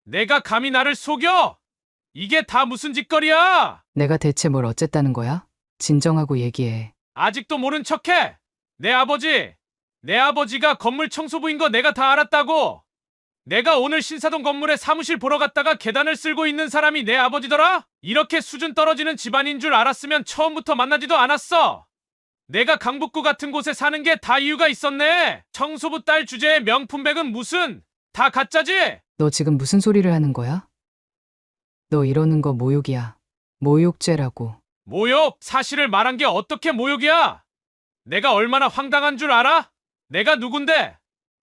내가 감히 나를 속여? 이게 다 무슨 짓거리야? 내가 대체 뭘 어쨌다는 거야? 진정하고 얘기해. 아직도 모른 척해? 내 아버지가 건물 청소부인 거 내가 다 알았다고. 내가 오늘 신사동 건물에 사무실 보러 갔다가 계단을 쓸고 있는 사람이 내 아버지더라? 이렇게 수준 떨어지는 집안인 줄 알았으면 처음부터 만나지도 않았어. 내가 강북구 같은 곳에 사는 게 다 이유가 있었네. 청소부 딸 주제에 명품백은 무슨? 다 가짜지? 너 지금 무슨 소리를 하는 거야? 너 이러는 거 모욕이야. 모욕죄라고. 모욕? 사실을 말한 게 어떻게 모욕이야? 내가 얼마나 황당한 줄 알아? 내가 누군데?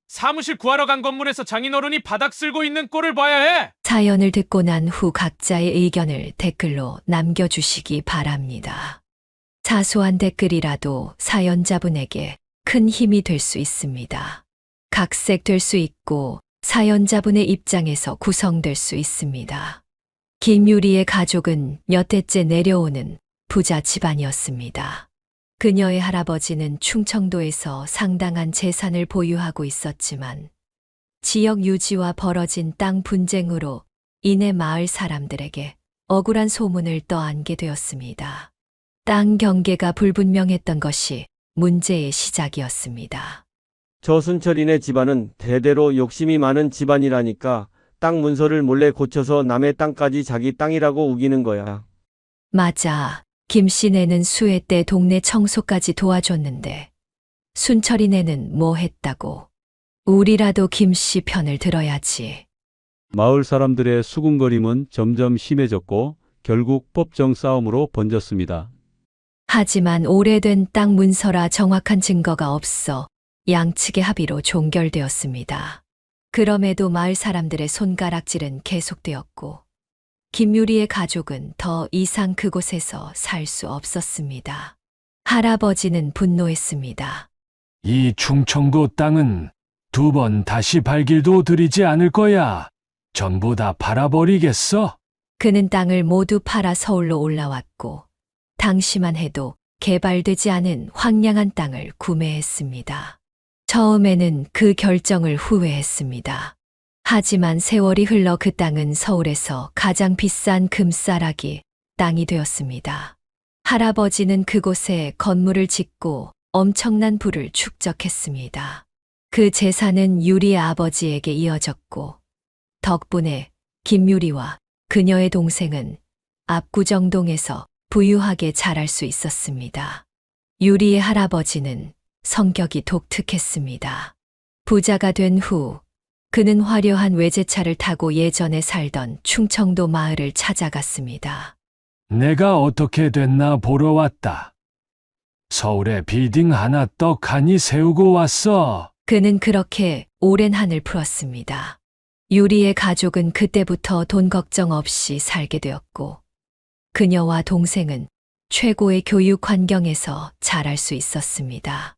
사무실 구하러 간 건물에서 장인어른이 바닥 쓸고 있는 꼴을 봐야 해? 사연을 듣고 난 후 각자의 의견을 댓글로 남겨주시기 바랍니다. 사소한 댓글이라도 사연자분에게 큰 힘이 될 수 있습니다. 각색될 수 있고 사연자분의 입장에서 구성될 수 있습니다. 김유리의 가족은 몇 해째 내려오는 부자 집안이었습니다. 그녀의 할아버지는 충청도에서 상당한 재산을 보유하고 있었지만 지역 유지와 벌어진 땅 분쟁으로 인해 마을 사람들에게 억울한 소문을 떠안게 되었습니다. 땅 경계가 불분명했던 것이 문제의 시작이었습니다. 저순철이네 집안은 대대로 욕심이 많은 집안이라니까 땅 문서를 몰래 고쳐서 남의 땅까지 자기 땅이라고 우기는 거야. 맞아. 김 씨네는 수해 때 동네 청소까지 도와줬는데 순철이네는 뭐 했다고. 우리라도 김 씨 편을 들어야지. 마을 사람들의 수군거림은 점점 심해졌고 결국 법정 싸움으로 번졌습니다. 하지만 오래된 땅 문서라 정확한 증거가 없어 양측의 합의로 종결되었습니다. 그럼에도 마을 사람들의 손가락질은 계속되었고 김유리의 가족은 더 이상 그곳에서 살 수 없었습니다. 할아버지는 분노했습니다. 이 충청도 땅은 2번 다시 발길도 들이지 않을 거야. 전부 다 팔아버리겠어? 그는 땅을 모두 팔아 서울로 올라왔고 당시만 해도 개발되지 않은 황량한 땅을 구매했습니다. 처음에는 그 결정을 후회했습니다. 하지만 세월이 흘러 그 땅은 서울에서 가장 비싼 금싸라기 땅이 되었습니다. 할아버지는 그곳에 건물을 짓고 엄청난 부를 축적했습니다. 그 재산은 유리의 아버지에게 이어졌고 덕분에 김유리와 그녀의 동생은 압구정동에서 부유하게 자랄 수 있었습니다. 유리의 할아버지는 성격이 독특했습니다. 부자가 된 후 그는 화려한 외제차를 타고 예전에 살던 충청도 마을을 찾아갔습니다. 내가 어떻게 됐나 보러 왔다. 서울에 빌딩 하나 떡하니 세우고 왔어. 그는 그렇게 오랜 한을 풀었습니다. 유리의 가족은 그때부터 돈 걱정 없이 살게 되었고 그녀와 동생은 최고의 교육 환경에서 자랄 수 있었습니다.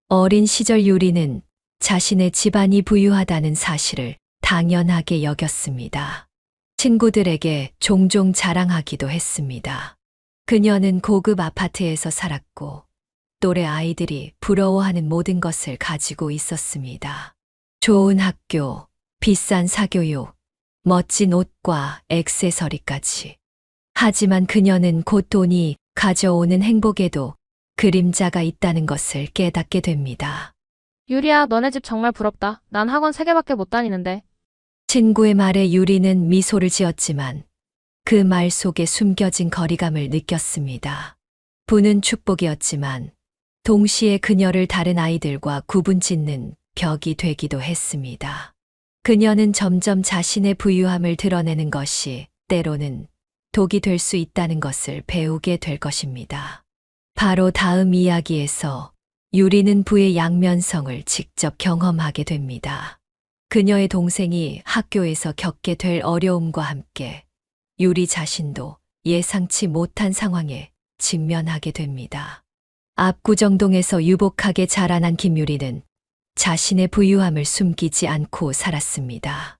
어린 시절 유리는 자신의 집안이 부유하다는 사실을 당연하게 여겼습니다. 친구들에게 종종 자랑하기도 했습니다. 그녀는 고급 아파트에서 살았고 또래 아이들이 부러워하는 모든 것을 가지고 있었습니다. 좋은 학교, 비싼 사교육, 멋진 옷과 액세서리까지. 하지만 그녀는 곧 돈이 가져오는 행복에도 그림자가 있다는 것을 깨닫게 됩니다. 유리야, 너네 집 정말 부럽다. 난 학원 3개밖에 못 다니는데. 친구의 말에 유리는 미소를 지었지만 그 말 속에 숨겨진 거리감을 느꼈습니다. 부는 축복이었지만 동시에 그녀를 다른 아이들과 구분짓는 벽이 되기도 했습니다. 그녀는 점점 자신의 부유함을 드러내는 것이 때로는 독이 될 수 있다는 것을 배우게 될 것입니다. 바로 다음 이야기에서 유리는 부의 양면성을 직접 경험하게 됩니다. 그녀의 동생이 학교에서 겪게 될 어려움과 함께 유리 자신도 예상치 못한 상황에 직면하게 됩니다. 압구정동에서 유복하게 자라난 김유리는 자신의 부유함을 숨기지 않고 살았습니다.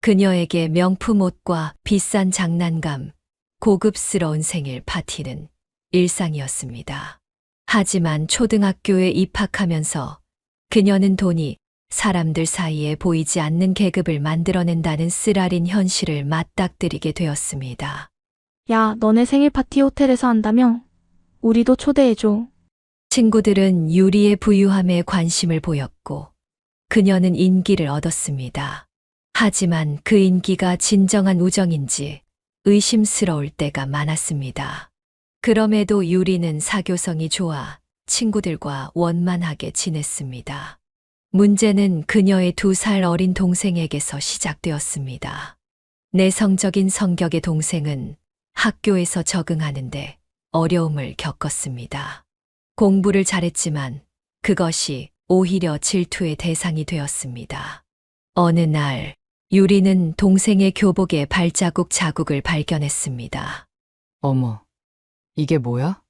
그녀에게 명품 옷과 비싼 장난감, 고급스러운 생일 파티는 일상이었습니다. 하지만 초등학교에 입학하면서 그녀는 돈이 사람들 사이에 보이지 않는 계급을 만들어낸다는 쓰라린 현실을 맞닥뜨리게 되었습니다. 야, 너네 생일 파티 호텔에서 한다며? 우리도 초대해줘. 친구들은 유리의 부유함에 관심을 보였고 그녀는 인기를 얻었습니다. 하지만 그 인기가 진정한 우정인지 의심스러울 때가 많았습니다. 그럼에도 유리는 사교성이 좋아 친구들과 원만하게 지냈습니다. 문제는 그녀의 2살 어린 동생에게서 시작되었습니다. 내성적인 성격의 동생은 학교에서 적응하는데 어려움을 겪었습니다. 공부를 잘했지만 그것이 오히려 질투의 대상이 되었습니다. 어느 날 유리는 동생의 교복에 발자국 자국을 발견했습니다. 어머, 이게 뭐야?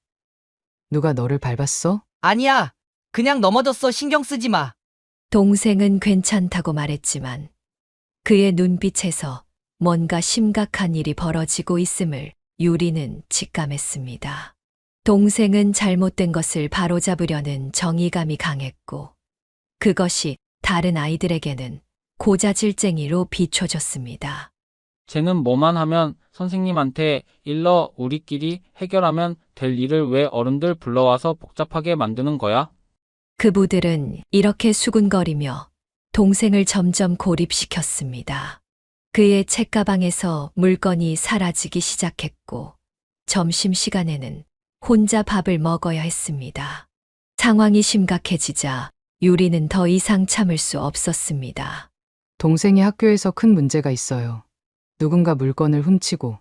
누가 너를 밟았어? 아니야. 그냥 넘어졌어. 신경 쓰지 마. 동생은 괜찮다고 말했지만 그의 눈빛에서 뭔가 심각한 일이 벌어지고 있음을 유리는 직감했습니다. 동생은 잘못된 것을 바로잡으려는 정의감이 강했고 그것이 다른 아이들에게는 고자질쟁이로 비춰졌습니다. 쟤는 뭐만 하면 선생님한테 일러 우리끼리 해결하면 될 일을 왜 어른들 불러와서 복잡하게 만드는 거야? 그부들은 이렇게 수군거리며 동생을 점점 고립시켰습니다. 그의 책가방에서 물건이 사라지기 시작했고 점심시간에는 혼자 밥을 먹어야 했습니다. 상황이 심각해지자 유리는 더 이상 참을 수 없었습니다. 동생이 학교에서 큰 문제가 있어요. 누군가 물건을 훔치고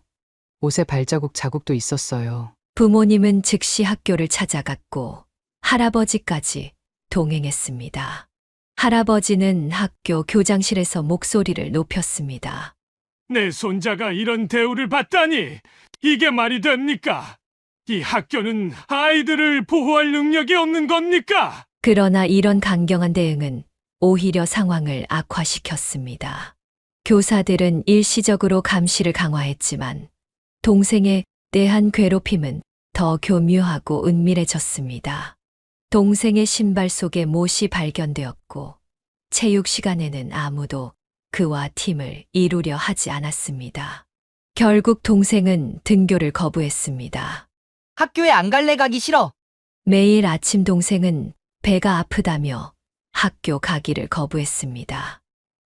옷에 발자국 자국도 있었어요. 부모님은 즉시 학교를 찾아갔고 할아버지까지 동행했습니다. 할아버지는 학교 교장실에서 목소리를 높였습니다. 내 손자가 이런 대우를 받다니 이게 말이 됩니까? 이 학교는 아이들을 보호할 능력이 없는 겁니까? 그러나 이런 강경한 대응은 오히려 상황을 악화시켰습니다. 교사들은 일시적으로 감시를 강화했지만 동생에 대한 괴롭힘은 더 교묘하고 은밀해졌습니다. 동생의 신발 속에 못이 발견되었고 체육 시간에는 아무도 그와 팀을 이루려 하지 않았습니다. 결국 동생은 등교를 거부했습니다. 학교에 안 갈래. 가기 싫어. 매일 아침 동생은 배가 아프다며 학교 가기를 거부했습니다.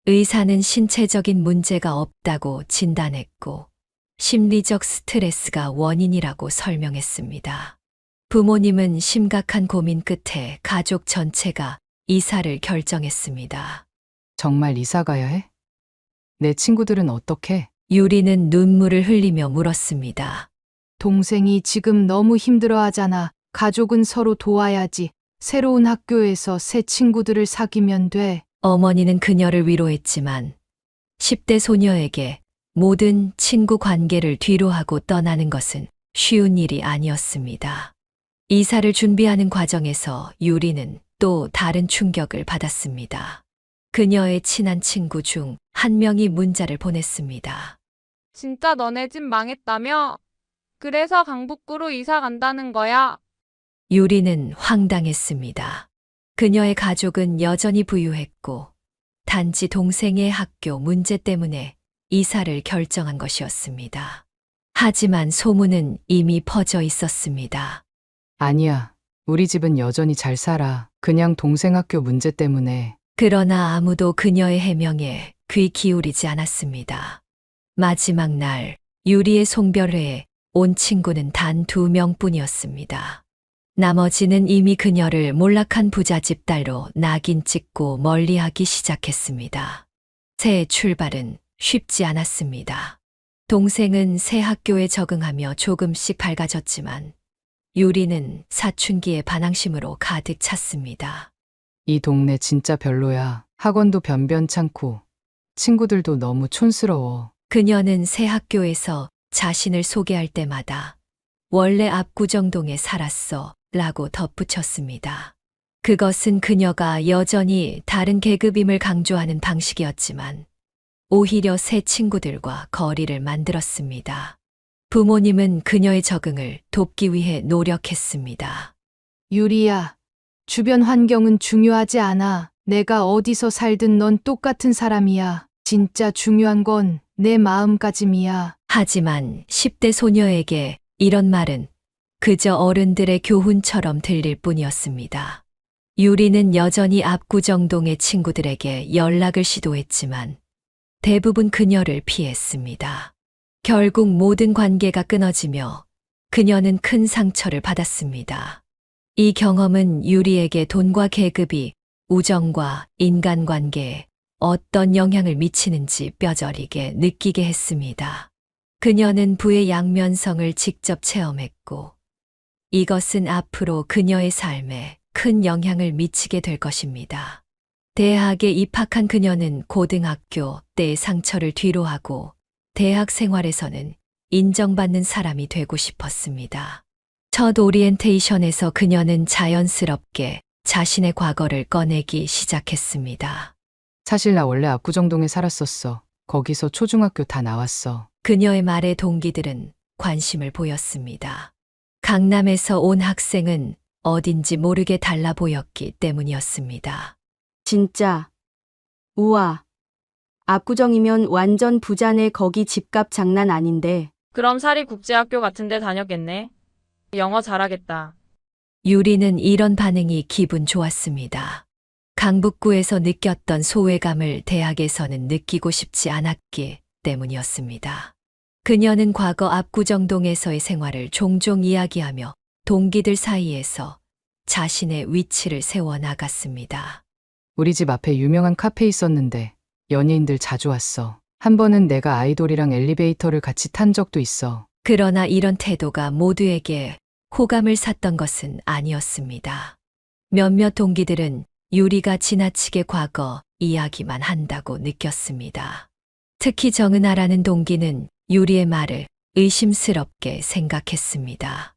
의사는 신체적인 문제가 없다고 진단했고 심리적 스트레스가 원인이라고 설명했습니다. 부모님은 심각한 고민 끝에 가족 전체가 이사를 결정했습니다. 정말 이사 가야 해? 내 친구들은 어떡해? 유리는 눈물을 흘리며 물었습니다. 동생이 지금 너무 힘들어하잖아. 가족은 서로 도와야지. 새로운 학교에서 새 친구들을 사귀면 돼. 어머니는 그녀를 위로했지만 10대 소녀에게 모든 친구 관계를 뒤로하고 떠나는 것은 쉬운 일이 아니었습니다. 이사를 준비하는 과정에서 유리는 또 다른 충격을 받았습니다. 그녀의 친한 친구 중 한 명이 문자를 보냈습니다. 진짜 너네 집 망했다며? 그래서 강북구로 이사 간다는 거야? 유리는 황당했습니다. 그녀의 가족은 여전히 부유했고 단지 동생의 학교 문제 때문에 이사를 결정한 것이었습니다. 하지만 소문은 이미 퍼져 있었습니다. 아니야. 우리 집은 여전히 잘 살아. 그냥 동생 학교 문제 때문에. 그러나 아무도 그녀의 해명에 귀 기울이지 않았습니다. 마지막 날 유리의 송별회에 온 친구는 단 2명뿐이었습니다. 나머지는 이미 그녀를 몰락한 부잣집 딸로 낙인 찍고 멀리하기 시작했습니다. 새 출발은 쉽지 않았습니다. 동생은 새 학교에 적응하며 조금씩 밝아졌지만 유리는 사춘기의 반항심으로 가득 찼습니다. 이 동네 진짜 별로야. 학원도 변변찮고 친구들도 너무 촌스러워. 그녀는 새 학교에서 자신을 소개할 때마다 원래 압구정동에 살았어 라고 덧붙였습니다. 그것은 그녀가 여전히 다른 계급임을 강조하는 방식이었지만 오히려 새 친구들과 거리를 만들었습니다. 부모님은 그녀의 적응을 돕기 위해 노력했습니다. 유리야, 주변 환경은 중요하지 않아. 내가 어디서 살든 넌 똑같은 사람이야. 진짜 중요한 건 내 마음가짐이야. 하지만 10대 소녀에게 이런 말은 그저 어른들의 교훈처럼 들릴 뿐이었습니다. 유리는 여전히 압구정동의 친구들에게 연락을 시도했지만 대부분 그녀를 피했습니다. 결국 모든 관계가 끊어지며 그녀는 큰 상처를 받았습니다. 이 경험은 유리에게 돈과 계급이 우정과 인간관계에 어떤 영향을 미치는지 뼈저리게 느끼게 했습니다. 그녀는 부의 양면성을 직접 체험했고 이것은 앞으로 그녀의 삶에 큰 영향을 미치게 될 것입니다. 대학에 입학한 그녀는 고등학교 때의 상처를 뒤로하고 대학 생활에서는 인정받는 사람이 되고 싶었습니다. 첫 오리엔테이션에서 그녀는 자연스럽게 자신의 과거를 꺼내기 시작했습니다. 사실 나 원래 압구정동에 살았었어. 거기서 초중학교 다 나왔어. 그녀의 말에 동기들은 관심을 보였습니다. 강남에서 온 학생은 어딘지 모르게 달라 보였기 때문이었습니다. 진짜. 우와. 압구정이면 완전 부자네. 거기 집값 장난 아닌데. 그럼 사립국제학교 같은 데 다녔겠네. 영어 잘하겠다. 유리는 이런 반응이 기분 좋았습니다. 강북구에서 느꼈던 소외감을 대학에서는 느끼고 싶지 않았기 때문이었습니다. 그녀는 과거 압구정동에서의 생활을 종종 이야기하며 동기들 사이에서 자신의 위치를 세워나갔습니다. 우리 집 앞에 유명한 카페 있었는데 연예인들 자주 왔어. 한 번은 내가 아이돌이랑 엘리베이터를 같이 탄 적도 있어. 그러나 이런 태도가 모두에게 호감을 샀던 것은 아니었습니다. 몇몇 동기들은 유리가 지나치게 과거 이야기만 한다고 느꼈습니다. 특히 정은아라는 동기는 유리의 말을 의심스럽게 생각했습니다.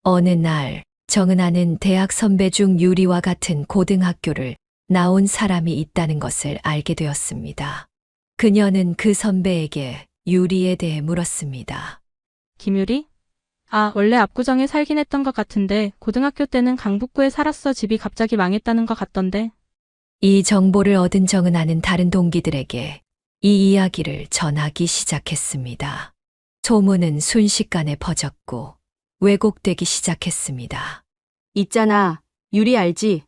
어느 날 정은아는 대학 선배 중 유리와 같은 고등학교를 나온 사람이 있다는 것을 알게 되었습니다. 그녀는 그 선배에게 유리에 대해 물었습니다. 김유리? 아, 원래 압구정에 살긴 했던 것 같은데 고등학교 때는 강북구에 살았어. 집이 갑자기 망했다는 것 같던데. 이 정보를 얻은 정은아는 다른 동기들에게 이 이야기를 전하기 시작했습니다. 소문은 순식간에 퍼졌고 왜곡되기 시작했습니다. 있잖아. 유리 알지?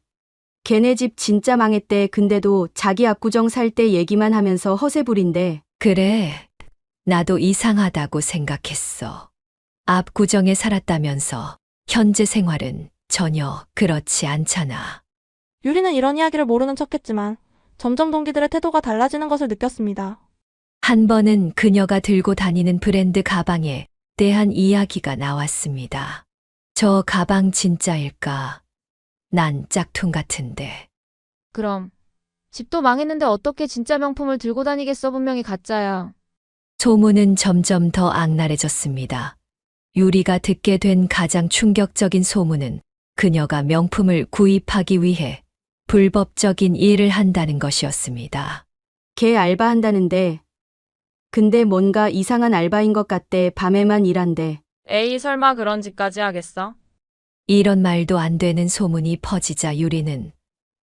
걔네 집 진짜 망했대. 근데도 자기 압구정 살 때 얘기만 하면서 허세 부린대. 그래, 나도 이상하다고 생각했어. 압구정에 살았다면서 현재 생활은 전혀 그렇지 않잖아. 유리는 이런 이야기를 모르는 척했지만 점점 동기들의 태도가 달라지는 것을 느꼈습니다. 한 번은 그녀가 들고 다니는 브랜드 가방에 대한 이야기가 나왔습니다. 저 가방 진짜일까? 난 짝퉁 같은데. 그럼 집도 망했는데 어떻게 진짜 명품을 들고 다니겠어? 분명히 가짜야. 소문은 점점 더 악랄해졌습니다. 유리가 듣게 된 가장 충격적인 소문은 그녀가 명품을 구입하기 위해 불법적인 일을 한다는 것이었습니다. 걔 알바한다는데. 근데 뭔가 이상한 알바인 것 같대. 밤에만 일한대. 에이, 설마 그런 짓까지 하겠어? 이런 말도 안 되는 소문이 퍼지자 유리는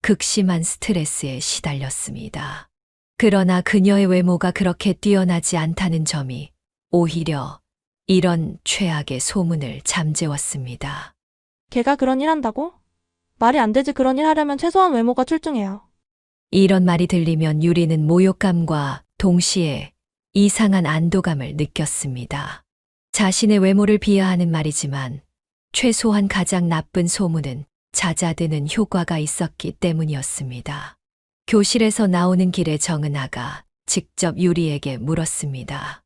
극심한 스트레스에 시달렸습니다. 그러나 그녀의 외모가 그렇게 뛰어나지 않다는 점이 오히려 이런 최악의 소문을 잠재웠습니다. 걔가 그런 일 한다고? 말이 안 되지. 그런 일 하려면 최소한 외모가 출중해요. 이런 말이 들리면 유리는 모욕감과 동시에 이상한 안도감을 느꼈습니다. 자신의 외모를 비하하는 말이지만 최소한 가장 나쁜 소문은 잦아드는 효과가 있었기 때문이었습니다. 교실에서 나오는 길에 정은아가 직접 유리에게 물었습니다.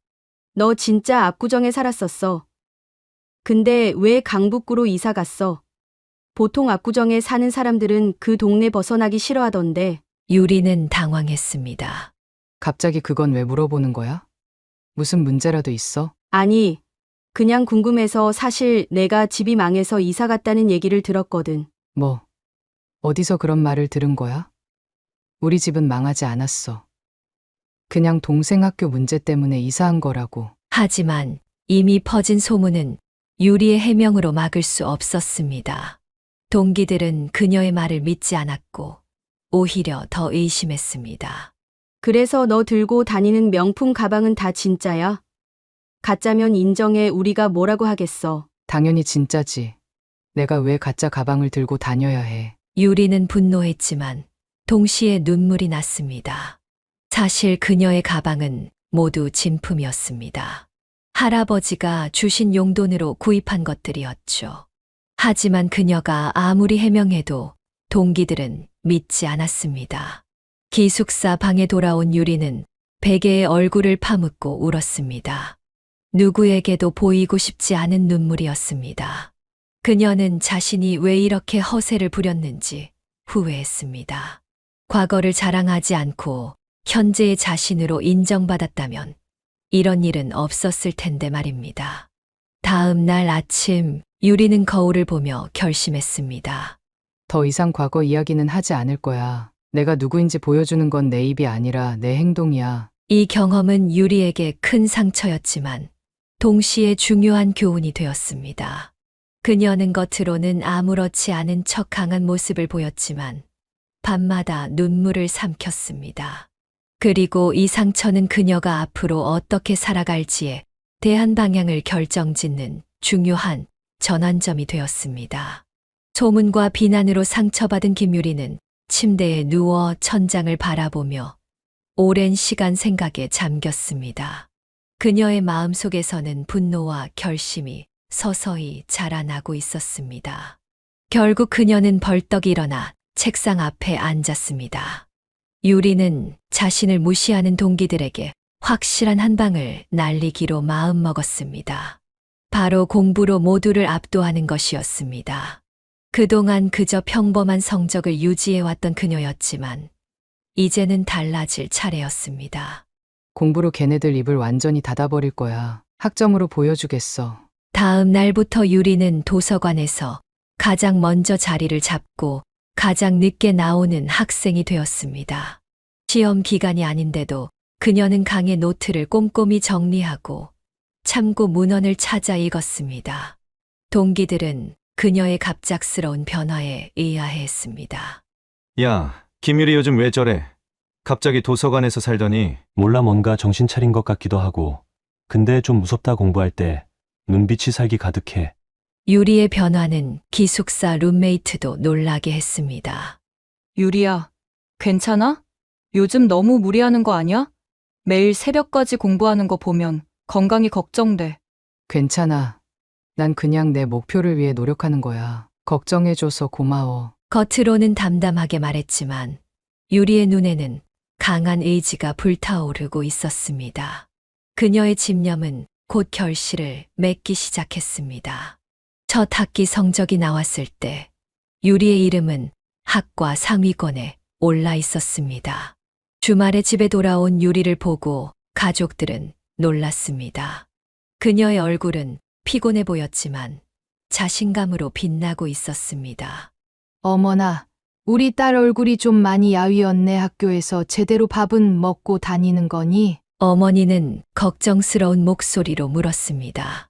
너 진짜 압구정에 살았었어. 근데 왜 강북구로 이사 갔어? 보통 압구정에 사는 사람들은 그 동네 벗어나기 싫어하던데. 유리는 당황했습니다. 갑자기 그건 왜 물어보는 거야? 무슨 문제라도 있어? 아니, 그냥 궁금해서. 사실 내가 집이 망해서 이사 갔다는 얘기를 들었거든. 뭐, 어디서 그런 말을 들은 거야? 우리 집은 망하지 않았어. 그냥 동생 학교 문제 때문에 이사한 거라고. 하지만 이미 퍼진 소문은 유리의 해명으로 막을 수 없었습니다. 동기들은 그녀의 말을 믿지 않았고 오히려 더 의심했습니다. 그래서 너 들고 다니는 명품 가방은 다 진짜야? 가짜면 인정해. 우리가 뭐라고 하겠어. 당연히 진짜지. 내가 왜 가짜 가방을 들고 다녀야 해. 유리는 분노했지만 동시에 눈물이 났습니다. 사실 그녀의 가방은 모두 진품이었습니다. 할아버지가 주신 용돈으로 구입한 것들이었죠. 하지만 그녀가 아무리 해명해도 동기들은 믿지 않았습니다. 기숙사 방에 돌아온 유리는 베개에 얼굴을 파묻고 울었습니다. 누구에게도 보이고 싶지 않은 눈물이었습니다. 그녀는 자신이 왜 이렇게 허세를 부렸는지 후회했습니다. 과거를 자랑하지 않고 현재의 자신으로 인정받았다면 이런 일은 없었을 텐데 말입니다. 다음 날 아침 유리는 거울을 보며 결심했습니다. 더 이상 과거 이야기는 하지 않을 거야. 내가 누구인지 보여주는 건 내 입이 아니라 내 행동이야. 이 경험은 유리에게 큰 상처였지만 동시에 중요한 교훈이 되었습니다. 그녀는 겉으로는 아무렇지 않은 척 강한 모습을 보였지만 밤마다 눈물을 삼켰습니다. 그리고 이 상처는 그녀가 앞으로 어떻게 살아갈지에 대한 방향을 결정짓는 중요한 전환점이 되었습니다. 소문과 비난으로 상처받은 김유리는 침대에 누워 천장을 바라보며 오랜 시간 생각에 잠겼습니다. 그녀의 마음속에서는 분노와 결심이 서서히 자라나고 있었습니다. 결국 그녀는 벌떡 일어나 책상 앞에 앉았습니다. 유리는 자신을 무시하는 동기들에게 확실한 한 방을 날리기로 마음먹었습니다. 바로 공부로 모두를 압도하는 것이었습니다. 그동안 그저 평범한 성적을 유지해왔던 그녀였지만 이제는 달라질 차례였습니다. 공부로 걔네들 입을 완전히 닫아버릴 거야. 학점으로 보여주겠어. 다음 날부터 유리는 도서관에서 가장 먼저 자리를 잡고 가장 늦게 나오는 학생이 되었습니다. 시험 기간이 아닌데도 그녀는 강의 노트를 꼼꼼히 정리하고 참고 문헌을 찾아 읽었습니다. 동기들은 그녀의 갑작스러운 변화에 의아해했습니다. 야, 김유리 요즘 왜 저래? 갑자기 도서관에서 살더니. 몰라, 뭔가 정신 차린 것 같기도 하고. 근데 좀 무섭다. 공부할 때 눈빛이 살기 가득해. 유리의 변화는 기숙사 룸메이트도 놀라게 했습니다. 유리야, 괜찮아? 요즘 너무 무리하는 거 아니야? 매일 새벽까지 공부하는 거 보면 건강이 걱정돼. 괜찮아. 난 그냥 내 목표를 위해 노력하는 거야. 걱정해줘서 고마워. 겉으로는 담담하게 말했지만 유리의 눈에는 강한 의지가 불타오르고 있었습니다. 그녀의 집념은 곧 결실을 맺기 시작했습니다. 첫 학기 성적이 나왔을 때 유리의 이름은 학과 상위권에 올라 있었습니다. 주말에 집에 돌아온 유리를 보고 가족들은 놀랐습니다. 그녀의 얼굴은 피곤해 보였지만 자신감으로 빛나고 있었습니다. 어머나, 우리 딸 얼굴이 좀 많이 야위었네. 학교에서 제대로 밥은 먹고 다니는 거니? 어머니는 걱정스러운 목소리로 물었습니다.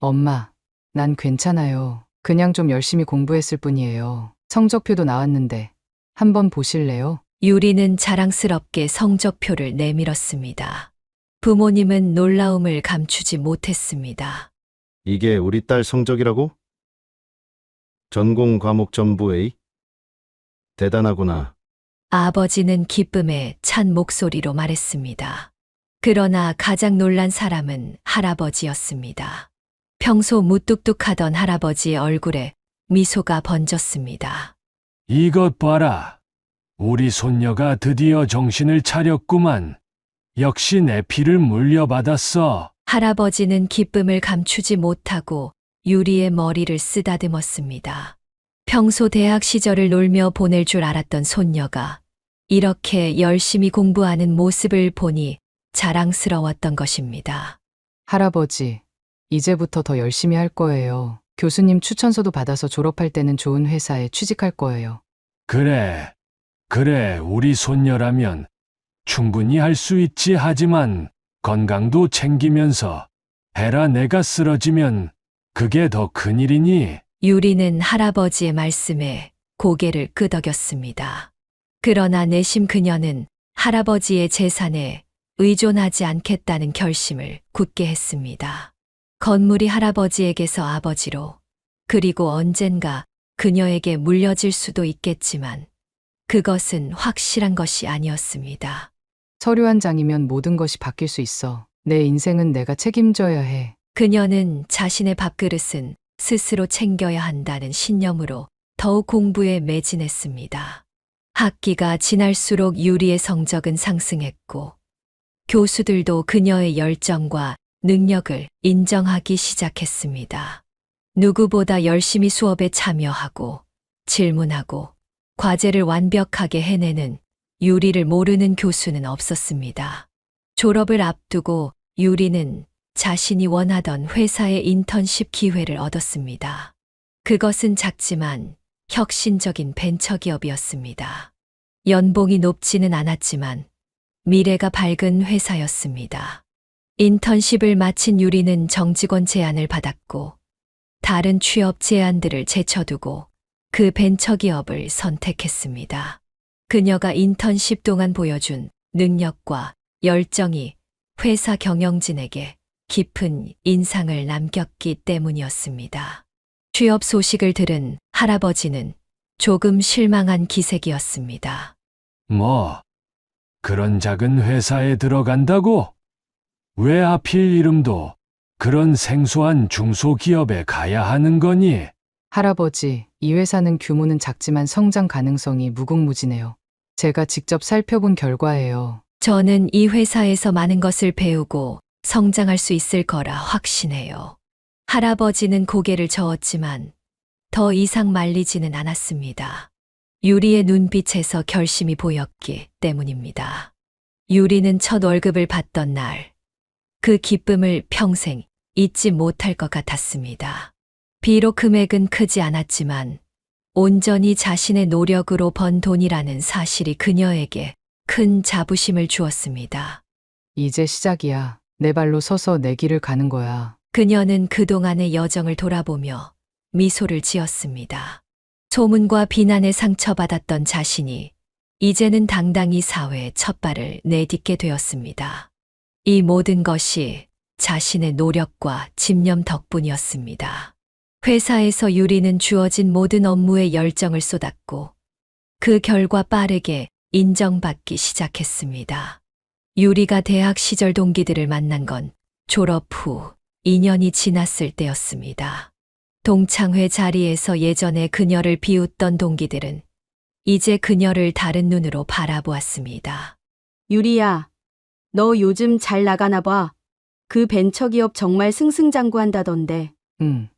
엄마, 난 괜찮아요. 그냥 좀 열심히 공부했을 뿐이에요. 성적표도 나왔는데 한번 보실래요? 유리는 자랑스럽게 성적표를 내밀었습니다. 부모님은 놀라움을 감추지 못했습니다. 이게 우리 딸 성적이라고? 전공 과목 전부 A? 대단하구나. 아버지는 기쁨에 찬 목소리로 말했습니다. 그러나 가장 놀란 사람은 할아버지였습니다. 평소 무뚝뚝하던 할아버지의 얼굴에 미소가 번졌습니다. 이것 봐라. 우리 손녀가 드디어 정신을 차렸구만. 역시 내 피를 물려받았어. 할아버지는 기쁨을 감추지 못하고 유리의 머리를 쓰다듬었습니다. 평소 대학 시절을 놀며 보낼 줄 알았던 손녀가 이렇게 열심히 공부하는 모습을 보니 자랑스러웠던 것입니다. 할아버지, 이제부터 더 열심히 할 거예요. 교수님 추천서도 받아서 졸업할 때는 좋은 회사에 취직할 거예요. 그래, 우리 손녀라면 충분히 할 수 있지. 하지만 건강도 챙기면서 해라. 내가 쓰러지면 그게 더 큰일이니. 유리는 할아버지의 말씀에 고개를 끄덕였습니다. 그러나 내심 그녀는 할아버지의 재산에 의존하지 않겠다는 결심을 굳게 했습니다. 건물이 할아버지에게서 아버지로, 그리고 언젠가 그녀에게 물려질 수도 있겠지만 그것은 확실한 것이 아니었습니다. 서류 한 장이면 모든 것이 바뀔 수 있어. 내 인생은 내가 책임져야 해. 그녀는 자신의 밥그릇은 스스로 챙겨야 한다는 신념으로 더욱 공부에 매진했습니다. 학기가 지날수록 유리의 성적은 상승했고 교수들도 그녀의 열정과 능력을 인정하기 시작했습니다. 누구보다 열심히 수업에 참여하고 질문하고 과제를 완벽하게 해내는 유리를 모르는 교수는 없었습니다. 졸업을 앞두고 유리는 자신이 원하던 회사의 인턴십 기회를 얻었습니다. 그것은 작지만 혁신적인 벤처기업이었습니다. 연봉이 높지는 않았지만 미래가 밝은 회사였습니다. 인턴십을 마친 유리는 정직원 제안을 받았고 다른 취업 제안들을 제쳐두고 그 벤처기업을 선택했습니다. 그녀가 인턴십 동안 보여준 능력과 열정이 회사 경영진에게 깊은 인상을 남겼기 때문이었습니다. 취업 소식을 들은 할아버지는 조금 실망한 기색이었습니다. 뭐, 그런 작은 회사에 들어간다고? 왜 하필 이름도 그런 생소한 중소기업에 가야 하는 거니? 할아버지, 이 회사는 규모는 작지만 성장 가능성이 무궁무진해요. 제가 직접 살펴본 결과예요. 저는 이 회사에서 많은 것을 배우고 성장할 수 있을 거라 확신해요. 할아버지는 고개를 저었지만 더 이상 말리지는 않았습니다. 유리의 눈빛에서 결심이 보였기 때문입니다. 유리는 첫 월급을 받던 날, 그 기쁨을 평생 잊지 못할 것 같았습니다. 비록 금액은 크지 않았지만 온전히 자신의 노력으로 번 돈이라는 사실이 그녀에게 큰 자부심을 주었습니다. 이제 시작이야. 내 발로 서서 내 길을 가는 거야. 그녀는 그동안의 여정을 돌아보며 미소를 지었습니다. 소문과 비난에 상처받았던 자신이 이제는 당당히 사회에 첫 발을 내딛게 되었습니다. 이 모든 것이 자신의 노력과 집념 덕분이었습니다. 회사에서 유리는 주어진 모든 업무에 열정을 쏟았고 그 결과 빠르게 인정받기 시작했습니다. 유리가 대학 시절 동기들을 만난 건 졸업 후 2년이 지났을 때였습니다. 동창회 자리에서 예전에 그녀를 비웃던 동기들은 이제 그녀를 다른 눈으로 바라보았습니다. 유리야, 너 요즘 잘 나가나 봐. 그 벤처기업 정말 승승장구한다던데. 응.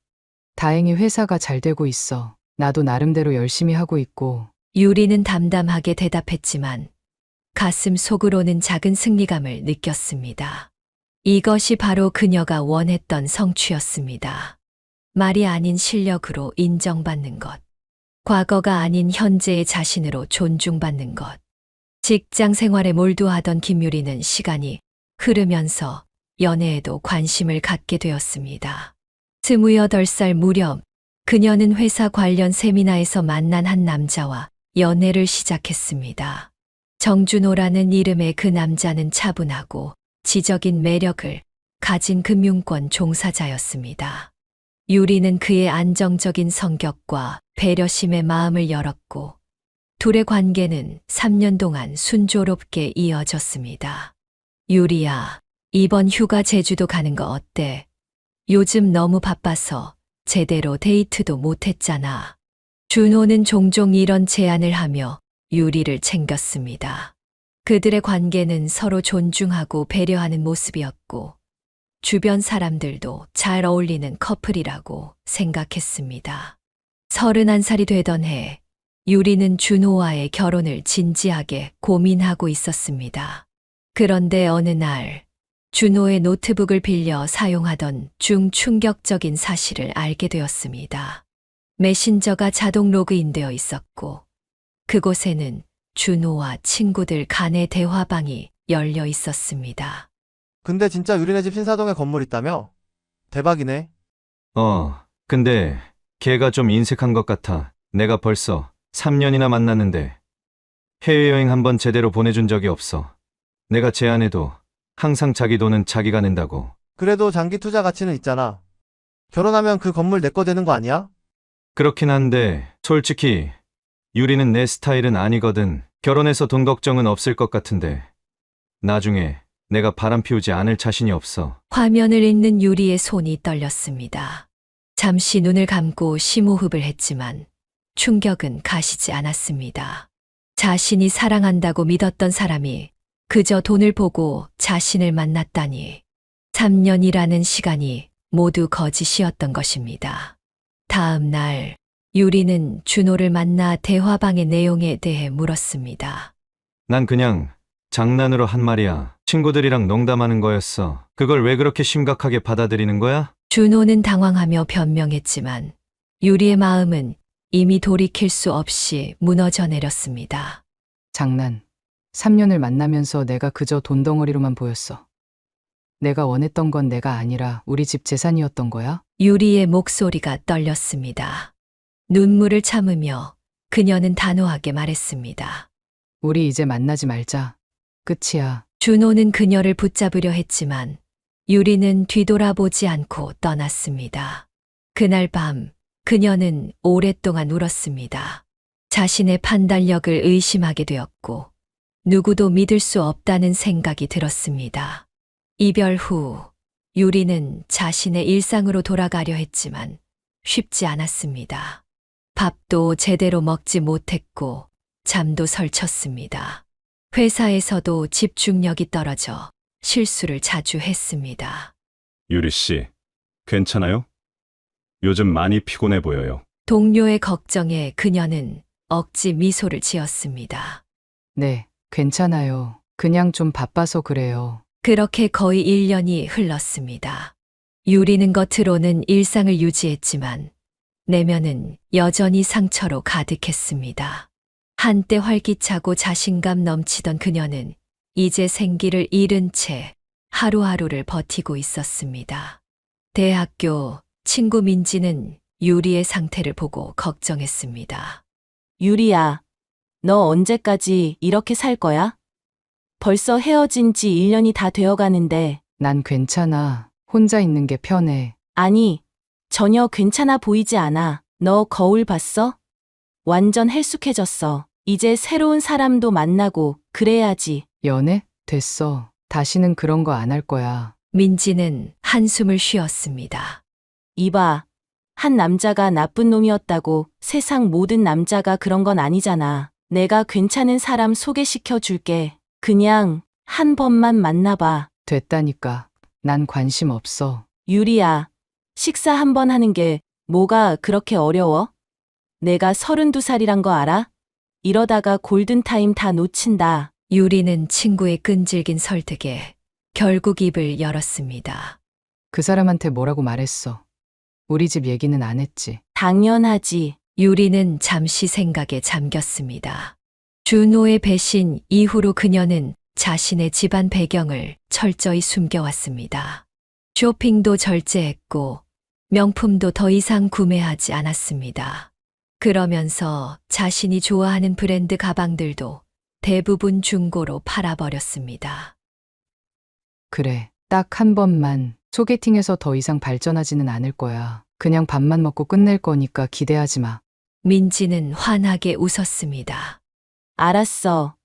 다행히 회사가 잘 되고 있어. 나도 나름대로 열심히 하고 있고. 유리는 담담하게 대답했지만 가슴 속으로는 작은 승리감을 느꼈습니다. 이것이 바로 그녀가 원했던 성취였습니다. 말이 아닌 실력으로 인정받는 것. 과거가 아닌 현재의 자신으로 존중받는 것. 직장 생활에 몰두하던 김유리는 시간이 흐르면서 연애에도 관심을 갖게 되었습니다. 28살 무렵 그녀는 회사 관련 세미나에서 만난 한 남자와 연애를 시작했습니다. 정준호라는 이름의 그 남자는 차분하고 지적인 매력을 가진 금융권 종사자였습니다. 유리는 그의 안정적인 성격과 배려심에 마음을 열었고 둘의 관계는 3년 동안 순조롭게 이어졌습니다. 유리야, 이번 휴가 제주도 가는 거 어때? 요즘 너무 바빠서 제대로 데이트도 못했잖아. 준호는 종종 이런 제안을 하며 유리를 챙겼습니다. 그들의 관계는 서로 존중하고 배려하는 모습이었고 주변 사람들도 잘 어울리는 커플이라고 생각했습니다. 31살이 되던 해 유리는 준호와의 결혼을 진지하게 고민하고 있었습니다. 그런데 어느 날 준호의 노트북을 빌려 사용하던 중 충격적인 사실을 알게 되었습니다. 메신저가 자동 로그인되어 있었고 그곳에는 준호와 친구들 간의 대화방이 열려 있었습니다. 근데 진짜 유리네 집 신사동에 건물 있다며? 대박이네. 근데 걔가 좀 인색한 것 같아. 내가 벌써 3년이나 만났는데. 해외여행 한번 제대로 보내준 적이 없어. 내가 제안해도 항상 자기 돈은 자기가 낸다고. 그래도 장기 투자 가치는 있잖아. 결혼하면 그 건물 내 거 되는 거 아니야? 그렇긴 한데 솔직히 유리는 내 스타일은 아니거든. 결혼해서 돈 걱정은 없을 것 같은데 나중에 내가 바람 피우지 않을 자신이 없어. 화면을 읽는 유리의 손이 떨렸습니다. 잠시 눈을 감고 심호흡을 했지만 충격은 가시지 않았습니다. 자신이 사랑한다고 믿었던 사람이 그저 돈을 보고 자신을 만났다니. 3년이라는 시간이 모두 거짓이었던 것입니다. 다음 날 유리는 준호를 만나 대화방의 내용에 대해 물었습니다. 난 그냥 장난으로 한 말이야. 친구들이랑 농담하는 거였어. 그걸 왜 그렇게 심각하게 받아들이는 거야? 준호는 당황하며 변명했지만 유리의 마음은 이미 돌이킬 수 없이 무너져 내렸습니다. 장난. 3년을 만나면서 내가 그저 돈덩어리로만 보였어. 내가 원했던 건 내가 아니라 우리 집 재산이었던 거야? 유리의 목소리가 떨렸습니다. 눈물을 참으며 그녀는 단호하게 말했습니다. 우리 이제 만나지 말자. 끝이야. 준호는 그녀를 붙잡으려 했지만 유리는 뒤돌아보지 않고 떠났습니다. 그날 밤 그녀는 오랫동안 울었습니다. 자신의 판단력을 의심하게 되었고 누구도 믿을 수 없다는 생각이 들었습니다. 이별 후 유리는 자신의 일상으로 돌아가려 했지만 쉽지 않았습니다. 밥도 제대로 먹지 못했고 잠도 설쳤습니다. 회사에서도 집중력이 떨어져 실수를 자주 했습니다. 유리 씨, 괜찮아요? 요즘 많이 피곤해 보여요. 동료의 걱정에 그녀는 억지 미소를 지었습니다. 네, 괜찮아요. 그냥 좀 바빠서 그래요. 그렇게 거의 1년이 흘렀습니다. 유리는 겉으로는 일상을 유지했지만 내면은 여전히 상처로 가득했습니다. 한때 활기차고 자신감 넘치던 그녀는 이제 생기를 잃은 채 하루하루를 버티고 있었습니다. 대학교 친구 민지는 유리의 상태를 보고 걱정했습니다. 유리야, 너 언제까지 이렇게 살 거야? 벌써 헤어진 지 1년이 다 되어 가는데. 난 괜찮아. 혼자 있는 게 편해. 아니, 전혀 괜찮아 보이지 않아. 너 거울 봤어? 완전 헬쑥해졌어. 이제 새로운 사람도 만나고 그래야지. 연애? 됐어. 다시는 그런 거 안 할 거야. 민지는 한숨을 쉬었습니다. 이봐, 한 남자가 나쁜 놈이었다고 세상 모든 남자가 그런 건 아니잖아. 내가 괜찮은 사람 소개시켜 줄게. 그냥 한 번만 만나봐. 됐다니까. 난 관심 없어. 유리야, 식사 한 번 하는 게 뭐가 그렇게 어려워? 내가 32살이란 거 알아? 이러다가 골든타임 다 놓친다. 유리는 친구의 끈질긴 설득에 결국 입을 열었습니다. 그 사람한테 뭐라고 말했어? 우리 집 얘기는 안 했지. 당연하지. 유리는 잠시 생각에 잠겼습니다. 준호의 배신 이후로 그녀는 자신의 집안 배경을 철저히 숨겨왔습니다. 쇼핑도 절제했고 명품도 더 이상 구매하지 않았습니다. 그러면서 자신이 좋아하는 브랜드 가방들도 대부분 중고로 팔아버렸습니다. 그래, 딱 한 번만. 소개팅에서 더 이상 발전하지는 않을 거야. 그냥 밥만 먹고 끝낼 거니까 기대하지 마. 민지는 환하게 웃었습니다. 알았어.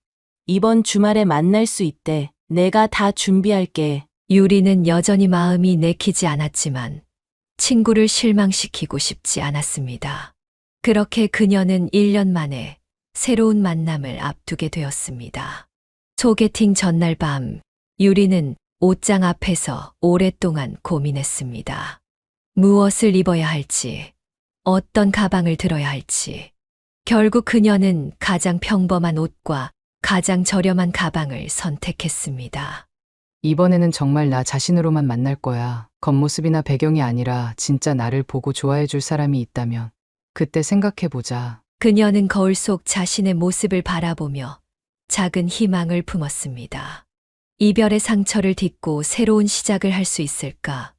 이번 주말에 만날 수 있대. 내가 다 준비할게. 유리는 여전히 마음이 내키지 않았지만 친구를 실망시키고 싶지 않았습니다. 그렇게 그녀는 1년 만에 새로운 만남을 앞두게 되었습니다. 소개팅 전날 밤, 유리는 옷장 앞에서 오랫동안 고민했습니다. 무엇을 입어야 할지, 어떤 가방을 들어야 할지. 결국 그녀는 가장 평범한 옷과 가장 저렴한 가방을 선택했습니다. 이번에는 정말 나 자신으로만 만날 거야. 겉모습이나 배경이 아니라 진짜 나를 보고 좋아해 줄 사람이 있다면 그때 생각해 보자. 그녀는 거울 속 자신의 모습을 바라보며 작은 희망을 품었습니다. 이별의 상처를 딛고 새로운 시작을 할 수 있을까?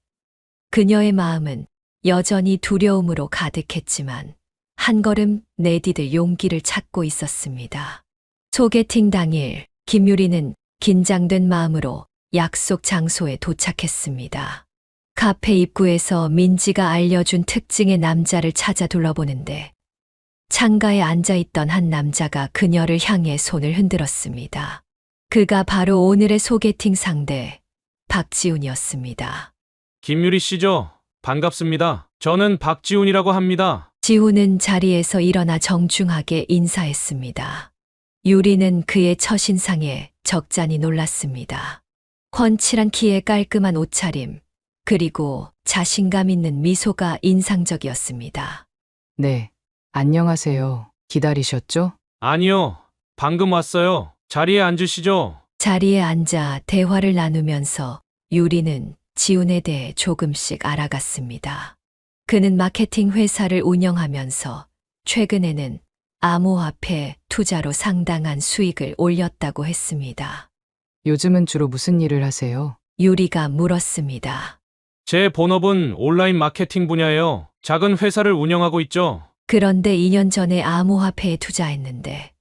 그녀의 마음은 여전히 두려움으로 가득했지만 한 걸음 내디딜 용기를 찾고 있었습니다. 소개팅 당일 김유리는 긴장된 마음으로 약속 장소에 도착했습니다. 카페 입구에서 민지가 알려준 특징의 남자를 찾아 둘러보는데 창가에 앉아있던 한 남자가 그녀를 향해 손을 흔들었습니다. 그가 바로 오늘의 소개팅 상대 박지훈이었습니다. 김유리 씨죠? 반갑습니다. 저는 박지훈이라고 합니다. 지훈은 자리에서 일어나 정중하게 인사했습니다. 유리는 그의 첫인상에 적잖이 놀랐습니다. 훤칠한 키에 깔끔한 옷차림, 그리고 자신감 있는 미소가 인상적이었습니다. 네, 안녕하세요. 기다리셨죠? 아니요. 방금 왔어요. 자리에 앉으시죠. 자리에 앉아 대화를 나누면서 유리는 지훈에 대해 조금씩 알아갔습니다. 그는 마케팅 회사를 운영하면서 최근에는 암호화폐 투자로 상당한 수익을 올렸다고 했습니다. 요즘은 주로 무슨 일을 하세요? 유리가 물었습니다. 제 본업은 온라인 마케팅 분야예요. 작은 회사를 운영하고 있죠. 그런데 2년 전에 암호화폐에 투자했는데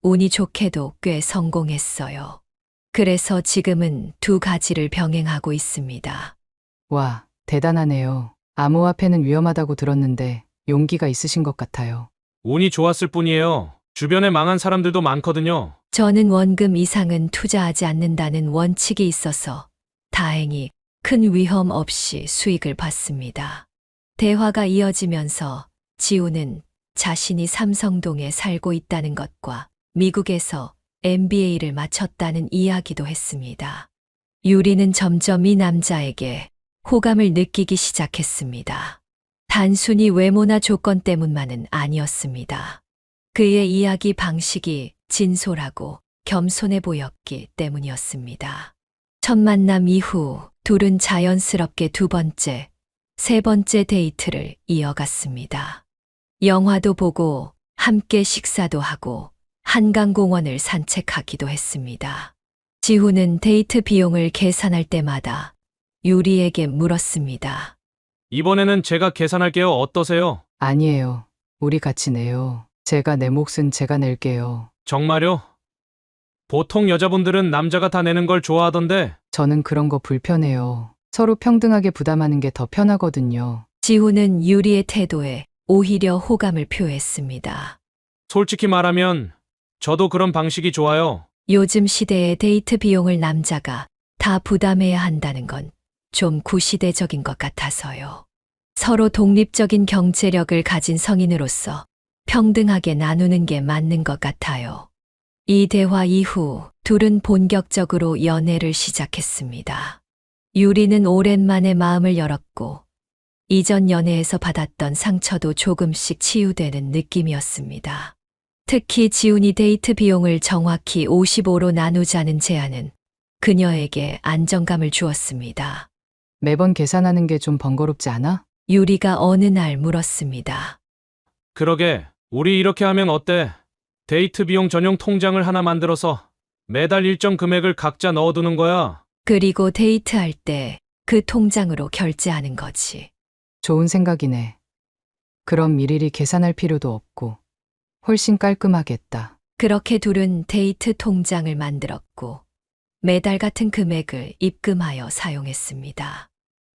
운이 좋게도 꽤 성공했어요. 그래서 지금은 두 가지를 병행하고 있습니다. 와, 대단하네요. 암호화폐는 위험하다고 들었는데 용기가 있으신 것 같아요. 운이 좋았을 뿐이에요. 주변에 망한 사람들도 많거든요. 저는 원금 이상은 투자하지 않는다는 원칙이 있어서 다행히 큰 위험 없이 수익을 봤습니다. 대화가 이어지면서 지훈은 자신이 삼성동에 살고 있다는 것과 미국에서 MBA를 마쳤다는 이야기도 했습니다. 유리는 점점 이 남자에게 호감을 느끼기 시작했습니다. 단순히 외모나 조건 때문만은 아니었습니다. 그의 이야기 방식이 진솔하고 겸손해 보였기 때문이었습니다. 첫 만남 이후 둘은 자연스럽게 두 번째, 세 번째 데이트를 이어갔습니다. 영화도 보고 함께 식사도 하고 한강공원을 산책하기도 했습니다. 지훈은 데이트 비용을 계산할 때마다 유리에게 물었습니다. 이번에는 제가 계산할게요. 어떠세요? 아니에요. 우리 같이 내요. 제가 내 몫은 제가 낼게요. 정말요? 보통 여자분들은 남자가 다 내는 걸 좋아하던데. 저는 그런 거 불편해요. 서로 평등하게 부담하는 게 더 편하거든요. 지훈은 유리의 태도에 오히려 호감을 표했습니다. 솔직히 말하면 저도 그런 방식이 좋아요. 요즘 시대의 데이트 비용을 남자가 다 부담해야 한다는 건 좀 구시대적인 것 같아서요. 서로 독립적인 경제력을 가진 성인으로서 평등하게 나누는 게 맞는 것 같아요. 이 대화 이후 둘은 본격적으로 연애를 시작했습니다. 유리는 오랜만에 마음을 열었고 이전 연애에서 받았던 상처도 조금씩 치유되는 느낌이었습니다. 특히 지훈이 데이트 비용을 정확히 55로 나누자는 제안은 그녀에게 안정감을 주었습니다. 매번 계산하는 게 좀 번거롭지 않아? 유리가 어느 날 물었습니다. 그러게, 우리 이렇게 하면 어때? 데이트 비용 전용 통장을 하나 만들어서 매달 일정 금액을 각자 넣어두는 거야. 그리고 데이트할 때 그 통장으로 결제하는 거지. 좋은 생각이네. 그럼 미리리 계산할 필요도 없고 훨씬 깔끔하겠다. 그렇게 둘은 데이트 통장을 만들었고 매달 같은 금액을 입금하여 사용했습니다.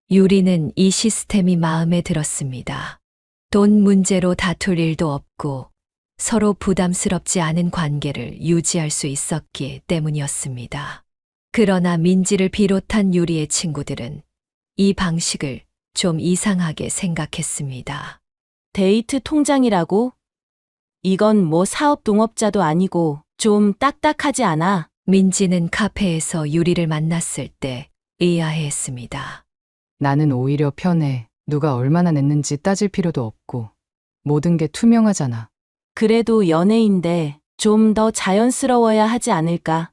유리는 이 시스템이 마음에 들었습니다. 돈 문제로 다툴 일도 없고 서로 부담스럽지 않은 관계를 유지할 수 있었기 때문이었습니다. 그러나 민지를 비롯한 유리의 친구들은 이 방식을 좀 이상하게 생각했습니다. 데이트 통장이라고? 이건 뭐 사업 동업자도 아니고 좀 딱딱하지 않아? 민지는 카페에서 유리를 만났을 때 의아해했습니다. 나는 오히려 편해. 누가 얼마나 냈는지 따질 필요도 없고 모든 게 투명하잖아. 그래도 연애인데 좀 더 자연스러워야 하지 않을까?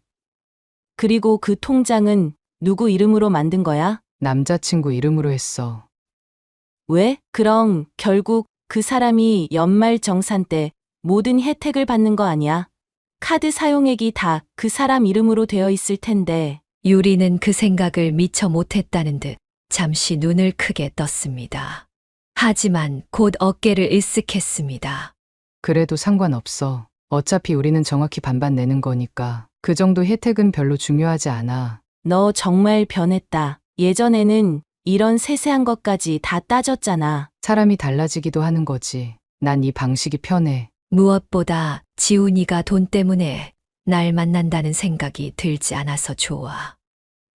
그리고 그 통장은 누구 이름으로 만든 거야? 남자친구 이름으로 했어. 왜? 그럼 결국 그 사람이 연말 정산 때 모든 혜택을 받는 거 아니야? 카드 사용액이 다 그 사람 이름으로 되어 있을 텐데. 유리는 그 생각을 미처 못했다는 듯 잠시 눈을 크게 떴습니다. 하지만 곧 어깨를 으쓱했습니다. 그래도 상관없어. 어차피 우리는 정확히 반반 내는 거니까 그 정도 혜택은 별로 중요하지 않아. 너 정말 변했다. 예전에는 이런 세세한 것까지 다 따졌잖아. 사람이 달라지기도 하는 거지. 난 이 방식이 편해. 무엇보다 지훈이가 돈 때문에 날 만난다는 생각이 들지 않아서 좋아.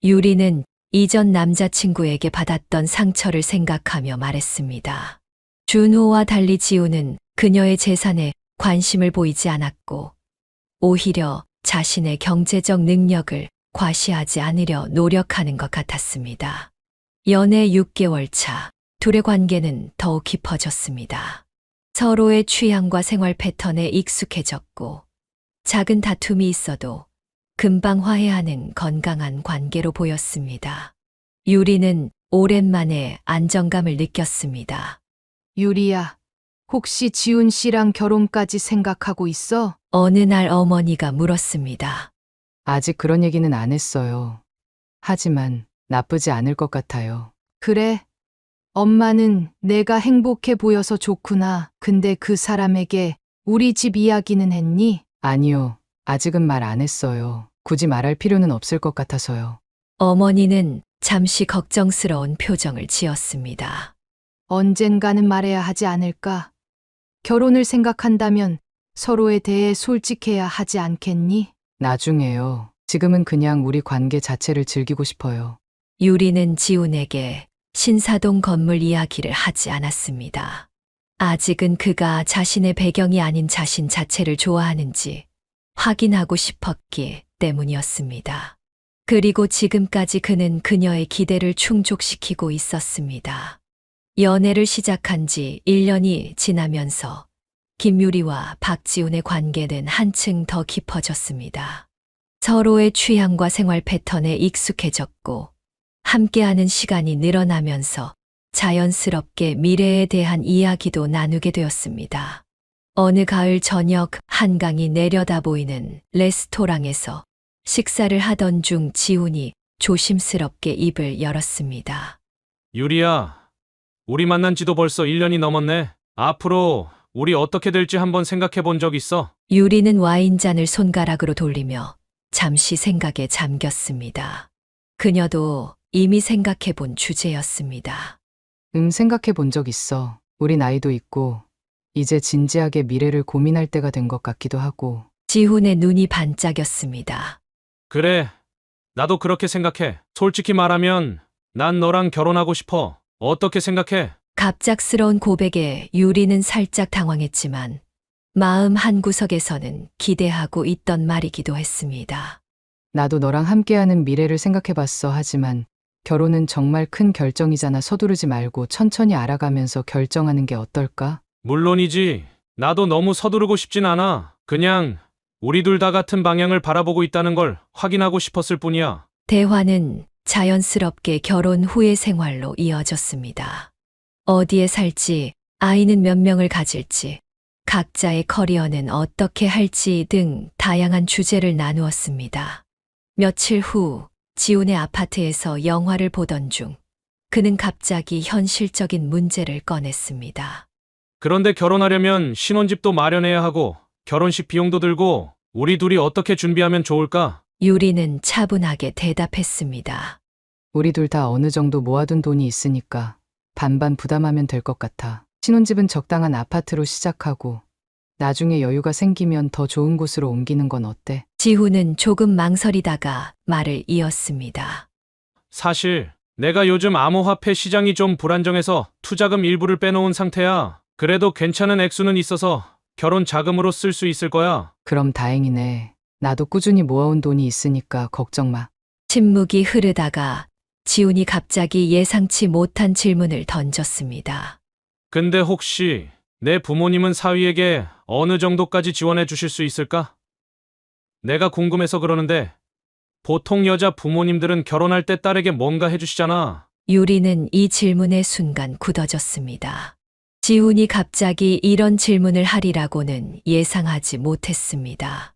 유리는 이전 남자친구에게 받았던 상처를 생각하며 말했습니다. 준호와 달리 지훈은 그녀의 재산에 관심을 보이지 않았고, 오히려 자신의 경제적 능력을 과시하지 않으려 노력하는 것 같았습니다. 연애 6개월 차, 둘의 관계는 더욱 깊어졌습니다. 서로의 취향과 생활 패턴에 익숙해졌고, 작은 다툼이 있어도 금방 화해하는 건강한 관계로 보였습니다. 유리는 오랜만에 안정감을 느꼈습니다. 유리야, 혹시 지훈 씨랑 결혼까지 생각하고 있어? 어느 날 어머니가 물었습니다. 아직 그런 얘기는 안 했어요. 하지만 나쁘지 않을 것 같아요. 그래. 엄마는 내가 행복해 보여서 좋구나. 근데 그 사람에게 우리 집 이야기는 했니? 아니요. 아직은 말 안 했어요. 굳이 말할 필요는 없을 것 같아서요. 어머니는 잠시 걱정스러운 표정을 지었습니다. 언젠가는 말해야 하지 않을까? 결혼을 생각한다면 서로에 대해 솔직해야 하지 않겠니? 나중에요. 지금은 그냥 우리 관계 자체를 즐기고 싶어요. 유리는 지훈에게 신사동 건물 이야기를 하지 않았습니다. 아직은 그가 자신의 배경이 아닌 자신 자체를 좋아하는지 확인하고 싶었기 때문이었습니다. 그리고 지금까지 그는 그녀의 기대를 충족시키고 있었습니다. 연애를 시작한 지 1년이 지나면서 김유리와 박지훈의 관계는 한층 더 깊어졌습니다. 서로의 취향과 생활 패턴에 익숙해졌고, 함께하는 시간이 늘어나면서 자연스럽게 미래에 대한 이야기도 나누게 되었습니다. 어느 가을 저녁 한강이 내려다 보이는 레스토랑에서 식사를 하던 중 지훈이 조심스럽게 입을 열었습니다. 유리야, 우리 만난 지도 벌써 1년이 넘었네. 앞으로 우리 어떻게 될지 한번 생각해 본 적 있어? 유리는 와인잔을 손가락으로 돌리며 잠시 생각에 잠겼습니다. 그녀도 이미 생각해 본 주제였습니다. 생각해 본 적 있어. 우리 나이도 있고, 이제 진지하게 미래를 고민할 때가 된 것 같기도 하고. 지훈의 눈이 반짝였습니다. 그래, 나도 그렇게 생각해. 솔직히 말하면 난 너랑 결혼하고 싶어. 어떻게 생각해? 갑작스러운 고백에 유리는 살짝 당황했지만 마음 한구석에서는 기대하고 있던 말이기도 했습니다. 나도 너랑 함께하는 미래를 생각해봤어. 하지만 결혼은 정말 큰 결정이잖아. 서두르지 말고 천천히 알아가면서 결정하는 게 어떨까? 물론이지. 나도 너무 서두르고 싶진 않아. 그냥 우리 둘 다 같은 방향을 바라보고 있다는 걸 확인하고 싶었을 뿐이야. 대화는 자연스럽게 결혼 후의 생활로 이어졌습니다. 어디에 살지, 아이는 몇 명을 가질지, 각자의 커리어는 어떻게 할지 등 다양한 주제를 나누었습니다. 며칠 후 지훈의 아파트에서 영화를 보던 중 그는 갑자기 현실적인 문제를 꺼냈습니다. 그런데 결혼하려면 신혼집도 마련해야 하고 결혼식 비용도 들고 우리 둘이 어떻게 준비하면 좋을까? 유리는 차분하게 대답했습니다. 우리 둘 다 어느 정도 모아둔 돈이 있으니까 반반 부담하면 될 것 같아. 신혼집은 적당한 아파트로 시작하고 나중에 여유가 생기면 더 좋은 곳으로 옮기는 건 어때? 지훈은 조금 망설이다가 말을 이었습니다. 사실 내가 요즘 암호화폐 시장이 좀 불안정해서 투자금 일부를 빼놓은 상태야. 그래도 괜찮은 액수는 있어서 결혼 자금으로 쓸 수 있을 거야. 그럼 다행이네. 나도 꾸준히 모아온 돈이 있으니까 걱정 마. 침묵이 흐르다가 지훈이 갑자기 예상치 못한 질문을 던졌습니다. 근데 혹시 내 부모님은 사위에게 어느 정도까지 지원해 주실 수 있을까? 내가 궁금해서 그러는데 보통 여자 부모님들은 결혼할 때 딸에게 뭔가 해주시잖아. 유리는 이 질문의 순간 굳어졌습니다. 지훈이 갑자기 이런 질문을 하리라고는 예상하지 못했습니다.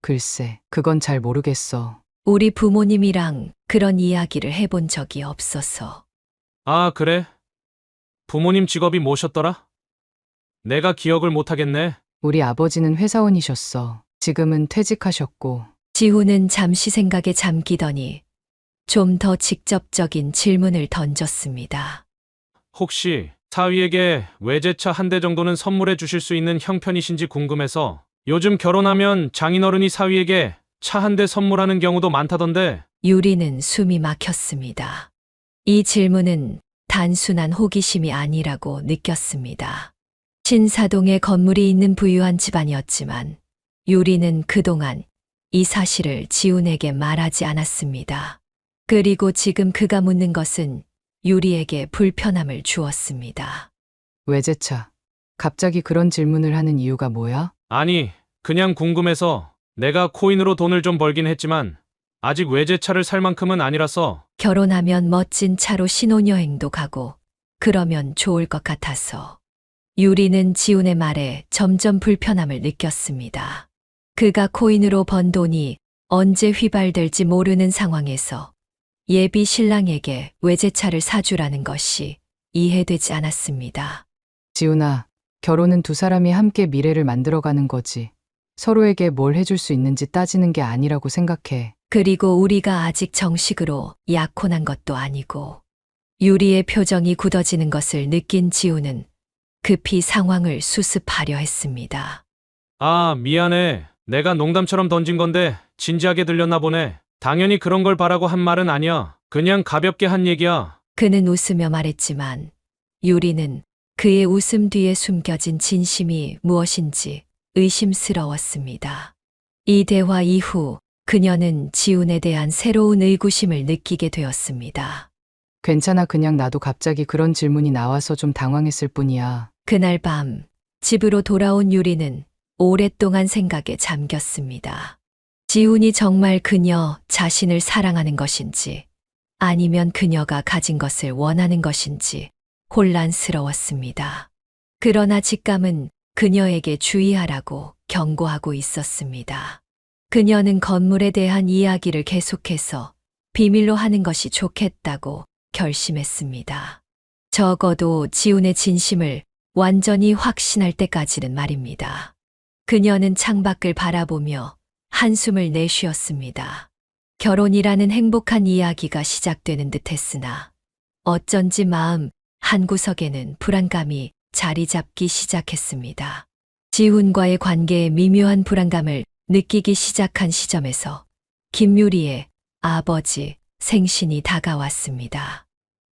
글쎄, 그건 잘 모르겠어. 우리 부모님이랑 그런 이야기를 해본 적이 없어서. 아, 그래? 부모님 직업이 뭐셨더라? 내가 기억을 못하겠네. 우리 아버지는 회사원이셨어. 지금은 퇴직하셨고. 지훈은 잠시 생각에 잠기더니 좀 더 직접적인 질문을 던졌습니다. 혹시 사위에게 외제차 한 대 정도는 선물해 주실 수 있는 형편이신지 궁금해서. 요즘 결혼하면 장인어른이 사위에게 차 한 대 선물하는 경우도 많다던데. 유리는 숨이 막혔습니다. 이 질문은 단순한 호기심이 아니라고 느꼈습니다. 신사동에 건물이 있는 부유한 집안이었지만 유리는 그동안 이 사실을 지훈에게 말하지 않았습니다. 그리고 지금 그가 묻는 것은 유리에게 불편함을 주었습니다. 외제차. 갑자기 그런 질문을 하는 이유가 뭐야? 아니, 그냥 궁금해서. 내가 코인으로 돈을 좀 벌긴 했지만 아직 외제차를 살 만큼은 아니라서. 결혼하면 멋진 차로 신혼여행도 가고 그러면 좋을 것 같아서. 유리는 지훈의 말에 점점 불편함을 느꼈습니다. 그가 코인으로 번 돈이 언제 휘발될지 모르는 상황에서 예비 신랑에게 외제차를 사주라는 것이 이해되지 않았습니다. 지훈아, 결혼은 두 사람이 함께 미래를 만들어가는 거지. 서로에게 뭘 해줄 수 있는지 따지는 게 아니라고 생각해. 그리고 우리가 아직 정식으로 약혼한 것도 아니고. 유리의 표정이 굳어지는 것을 느낀 지훈은 급히 상황을 수습하려 했습니다. 아, 미안해. 내가 농담처럼 던진 건데 진지하게 들렸나 보네. 당연히 그런 걸 바라고 한 말은 아니야. 그냥 가볍게 한 얘기야. 그는 웃으며 말했지만 유리는 그의 웃음 뒤에 숨겨진 진심이 무엇인지 의심스러웠습니다. 이 대화 이후 그녀는 지훈에 대한 새로운 의구심을 느끼게 되었습니다. 괜찮아. 그냥 나도 갑자기 그런 질문이 나와서 좀 당황했을 뿐이야. 그날 밤 집으로 돌아온 유리는 오랫동안 생각에 잠겼습니다. 지훈이 정말 그녀 자신을 사랑하는 것인지 아니면 그녀가 가진 것을 원하는 것인지 혼란스러웠습니다. 그러나 직감은 그녀에게 주의하라고 경고하고 있었습니다. 그녀는 건물에 대한 이야기를 계속해서 비밀로 하는 것이 좋겠다고 결심했습니다. 적어도 지훈의 진심을 완전히 확신할 때까지는 말입니다. 그녀는 창밖을 바라보며 한숨을 내쉬었습니다. 결혼이라는 행복한 이야기가 시작되는 듯 했으나 어쩐지 마음 한구석에는 불안감이 자리 잡기 시작했습니다. 지훈과의 관계에 미묘한 불안감을 느끼기 시작한 시점에서 김유리의 아버지 생신이 다가왔습니다.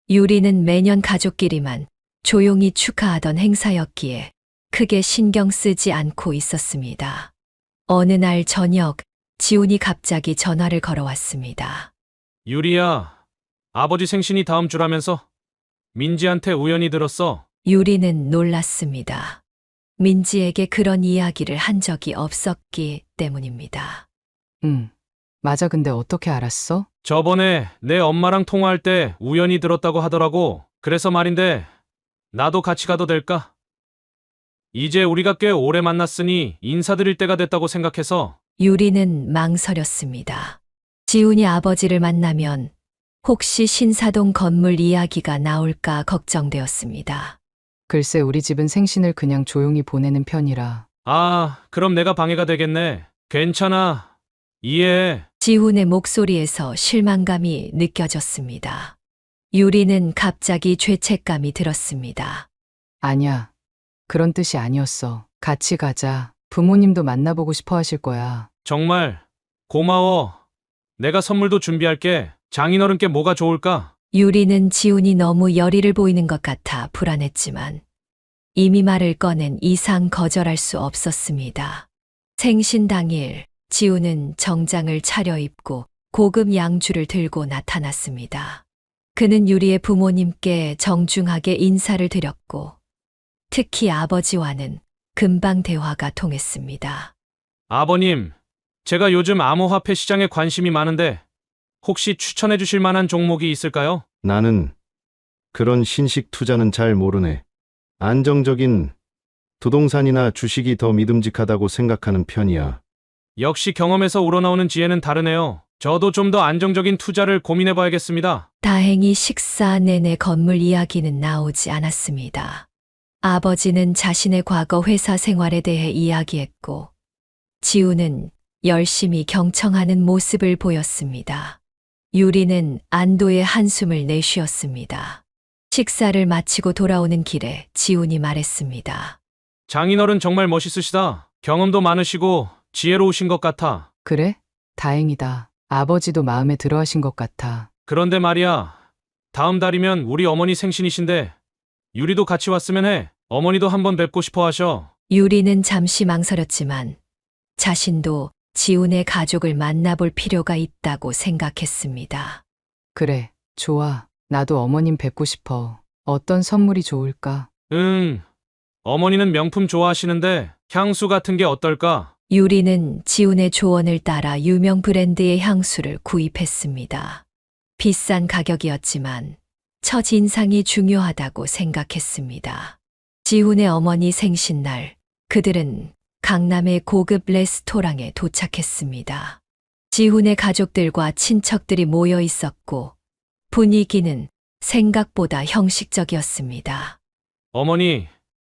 유리는 매년 가족끼리만 조용히 축하하던 행사였기에 크게 신경 쓰지 않고 있었습니다. 어느 날 저녁 지훈이 갑자기 전화를 걸어왔습니다. 유리야, 아버지 생신이 다음 주라면서? 민지한테 우연히 들었어. 유리는 놀랐습니다. 민지에게 그런 이야기를 한 적이 없었기 때문입니다. 응. 맞아. 근데 어떻게 알았어? 저번에 내 엄마랑 통화할 때 우연히 들었다고 하더라고. 그래서 말인데 나도 같이 가도 될까? 이제 우리가 꽤 오래 만났으니 인사드릴 때가 됐다고 생각해서. 유리는 망설였습니다. 지훈이 아버지를 만나면 혹시 신사동 건물 이야기가 나올까 걱정되었습니다. 글쎄, 우리 집은 생신을 그냥 조용히 보내는 편이라. 아, 그럼 내가 방해가 되겠네. 괜찮아. 이해해. 지훈의 목소리에서 실망감이 느껴졌습니다. 유리는 갑자기 죄책감이 들었습니다. 아니야. 그런 뜻이 아니었어. 같이 가자. 부모님도 만나보고 싶어 하실 거야. 정말 고마워. 내가 선물도 준비할게. 장인어른께 뭐가 좋을까? 유리는 지훈이 너무 열의를 보이는 것 같아 불안했지만 이미 말을 꺼낸 이상 거절할 수 없었습니다. 생신 당일 지훈은 정장을 차려입고 고급 양주를 들고 나타났습니다. 그는 유리의 부모님께 정중하게 인사를 드렸고 특히 아버지와는 금방 대화가 통했습니다. 아버님, 제가 요즘 암호화폐 시장에 관심이 많은데 혹시 추천해 주실 만한 종목이 있을까요? 나는 그런 신식 투자는 잘 모르네. 안정적인 부동산이나 주식이 더 믿음직하다고 생각하는 편이야. 역시 경험에서 우러나오는 지혜는 다르네요. 저도 좀 더 안정적인 투자를 고민해 봐야겠습니다. 다행히 식사 내내 건물 이야기는 나오지 않았습니다. 아버지는 자신의 과거 회사 생활에 대해 이야기했고, 지우는 열심히 경청하는 모습을 보였습니다. 유리는 안도의 한숨을 내쉬었습니다. 식사를 마치고 돌아오는 길에 지훈이 말했습니다. 장인어른 정말 멋있으시다. 경험도 많으시고 지혜로우신 것 같아. 그래? 다행이다. 아버지도 마음에 들어 하신 것 같아. 그런데 말이야. 다음 달이면 우리 어머니 생신이신데 유리도 같이 왔으면 해. 어머니도 한번 뵙고 싶어 하셔. 유리는 잠시 망설였지만 자신도 지훈의 가족을 만나볼 필요가 있다고 생각했습니다. 그래, 좋아. 나도 어머님 뵙고 싶어. 어떤 선물이 좋을까? 어머니는 명품 좋아하시는데 향수 같은 게 어떨까? 유리는 지훈의 조언을 따라 유명 브랜드의 향수를 구입했습니다. 비싼 가격이었지만 첫인상이 중요하다고 생각했습니다. 지훈의 어머니 생신날, 그들은 강남의 고급 레스토랑에 도착했습니다. 지훈의 가족들과 친척들이 모여 있었고 분위기는 생각보다 형식적이었습니다. 어머니,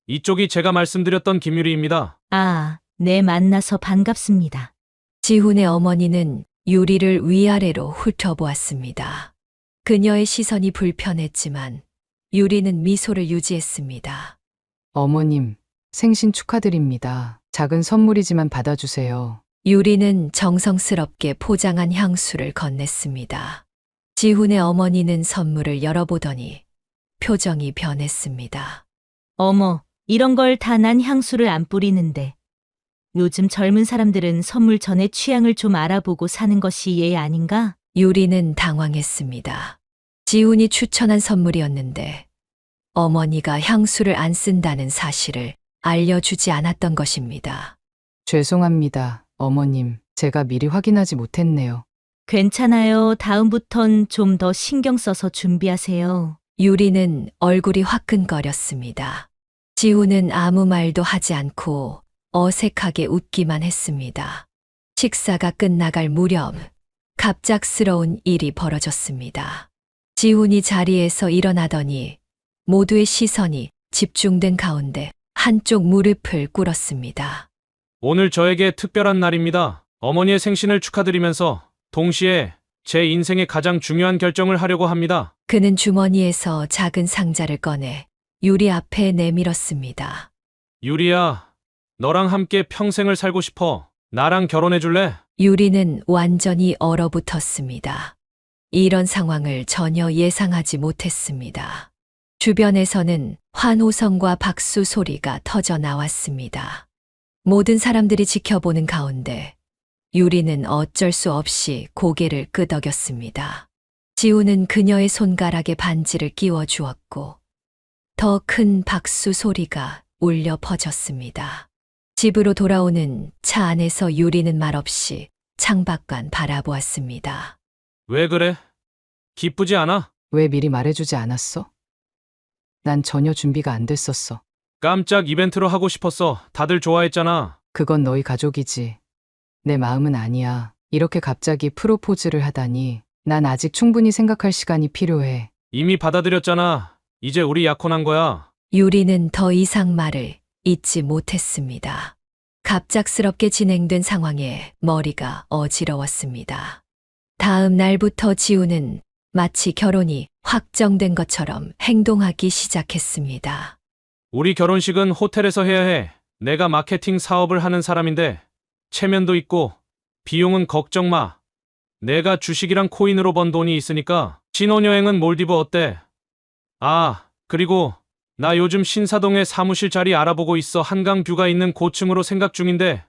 이쪽이 제가 말씀드렸던 김유리입니다. 아, 네, 만나서 반갑습니다. 지훈의 어머니는 유리를 위아래로 훑어보았습니다. 그녀의 시선이 불편했지만 유리는 미소를 유지했습니다. 어머님, 생신 축하드립니다. 작은 선물이지만 받아주세요. 유리는 정성스럽게 포장한 향수를 건넸습니다. 지훈의 어머니는 선물을 열어보더니 표정이 변했습니다. 어머, 이런 걸 다 난 향수를 안 뿌리는데. 요즘 젊은 사람들은 선물 전에 취향을 좀 알아보고 사는 것이 예의 아닌가? 유리는 당황했습니다. 지훈이 추천한 선물이었는데 어머니가 향수를 안 쓴다는 사실을 알려주지 않았던 것입니다. 죄송합니다, 어머님. 제가 미리 확인하지 못했네요. 괜찮아요. 다음부턴 좀 더 신경 써서 준비하세요. 유리는 얼굴이 화끈거렸습니다. 지훈은 아무 말도 하지 않고 어색하게 웃기만 했습니다. 식사가 끝나갈 무렵 갑작스러운 일이 벌어졌습니다. 지훈이 자리에서 일어나더니 모두의 시선이 집중된 가운데 한쪽 무릎을 꿇었습니다. 오늘 저에게 특별한 날입니다. 어머니의 생신을 축하드리면서 동시에 제 인생의 가장 중요한 결정을 하려고 합니다. 그는 주머니에서 작은 상자를 꺼내 유리 앞에 내밀었습니다. 유리야, 너랑 함께 평생을 살고 싶어. 나랑 결혼해 줄래? 유리는 완전히 얼어붙었습니다. 이런 상황을 전혀 예상하지 못했습니다. 주변에서는 환호성과 박수 소리가 터져 나왔습니다. 모든 사람들이 지켜보는 가운데 유리는 어쩔 수 없이 고개를 끄덕였습니다. 지우는 그녀의 손가락에 반지를 끼워 주었고 더 큰 박수 소리가 울려 퍼졌습니다. 집으로 돌아오는 차 안에서 유리는 말없이 창밖만 바라보았습니다. 왜 그래? 기쁘지 않아? 왜 미리 말해주지 않았어? 난 전혀 준비가 안 됐었어. 깜짝 이벤트로 하고 싶었어. 다들 좋아했잖아. 그건 너희 가족이지. 내 마음은 아니야. 이렇게 갑자기 프로포즈를 하다니. 난 아직 충분히 생각할 시간이 필요해. 이미 받아들였잖아. 이제 우리 약혼한 거야. 유리는 더 이상 말을 잇지 못했습니다. 갑작스럽게 진행된 상황에 머리가 어지러웠습니다. 다음 날부터 지우는 마치 결혼이 확정된 것처럼 행동하기 시작했습니다. 우리 결혼식은 호텔에서 해야 해. 내가 마케팅 사업을 하는 사람인데 체면도 있고 비용은 걱정 마. 내가 주식이랑 코인으로 번 돈이 있으니까. 신혼여행은 몰디브 어때? 아, 그리고 나 요즘 신사동에 사무실 자리 알아보고 있어. 한강 뷰가 있는 고층으로 생각 중인데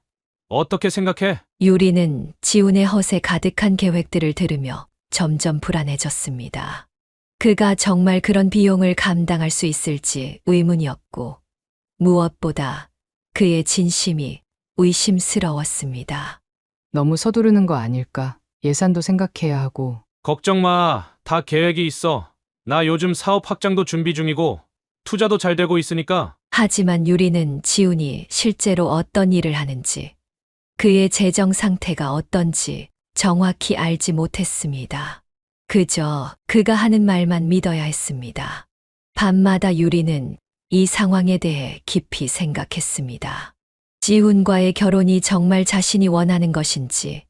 어떻게 생각해? 유리는 지훈의 허세 가득한 계획들을 들으며 점점 불안해졌습니다. 그가 정말 그런 비용을 감당할 수 있을지 의문이었고 무엇보다 그의 진심이 의심스러웠습니다. 너무 서두르는 거 아닐까? 예산도 생각해야 하고. 걱정 마. 다 계획이 있어. 나 요즘 사업 확장도 준비 중이고 투자도 잘 되고 있으니까. 하지만 유리는 지훈이 실제로 어떤 일을 하는지, 그의 재정 상태가 어떤지 정확히 알지 못했습니다. 그저 그가 하는 말만 믿어야 했습니다. 밤마다 유리는 이 상황에 대해 깊이 생각했습니다. 지훈과의 결혼이 정말 자신이 원하는 것인지,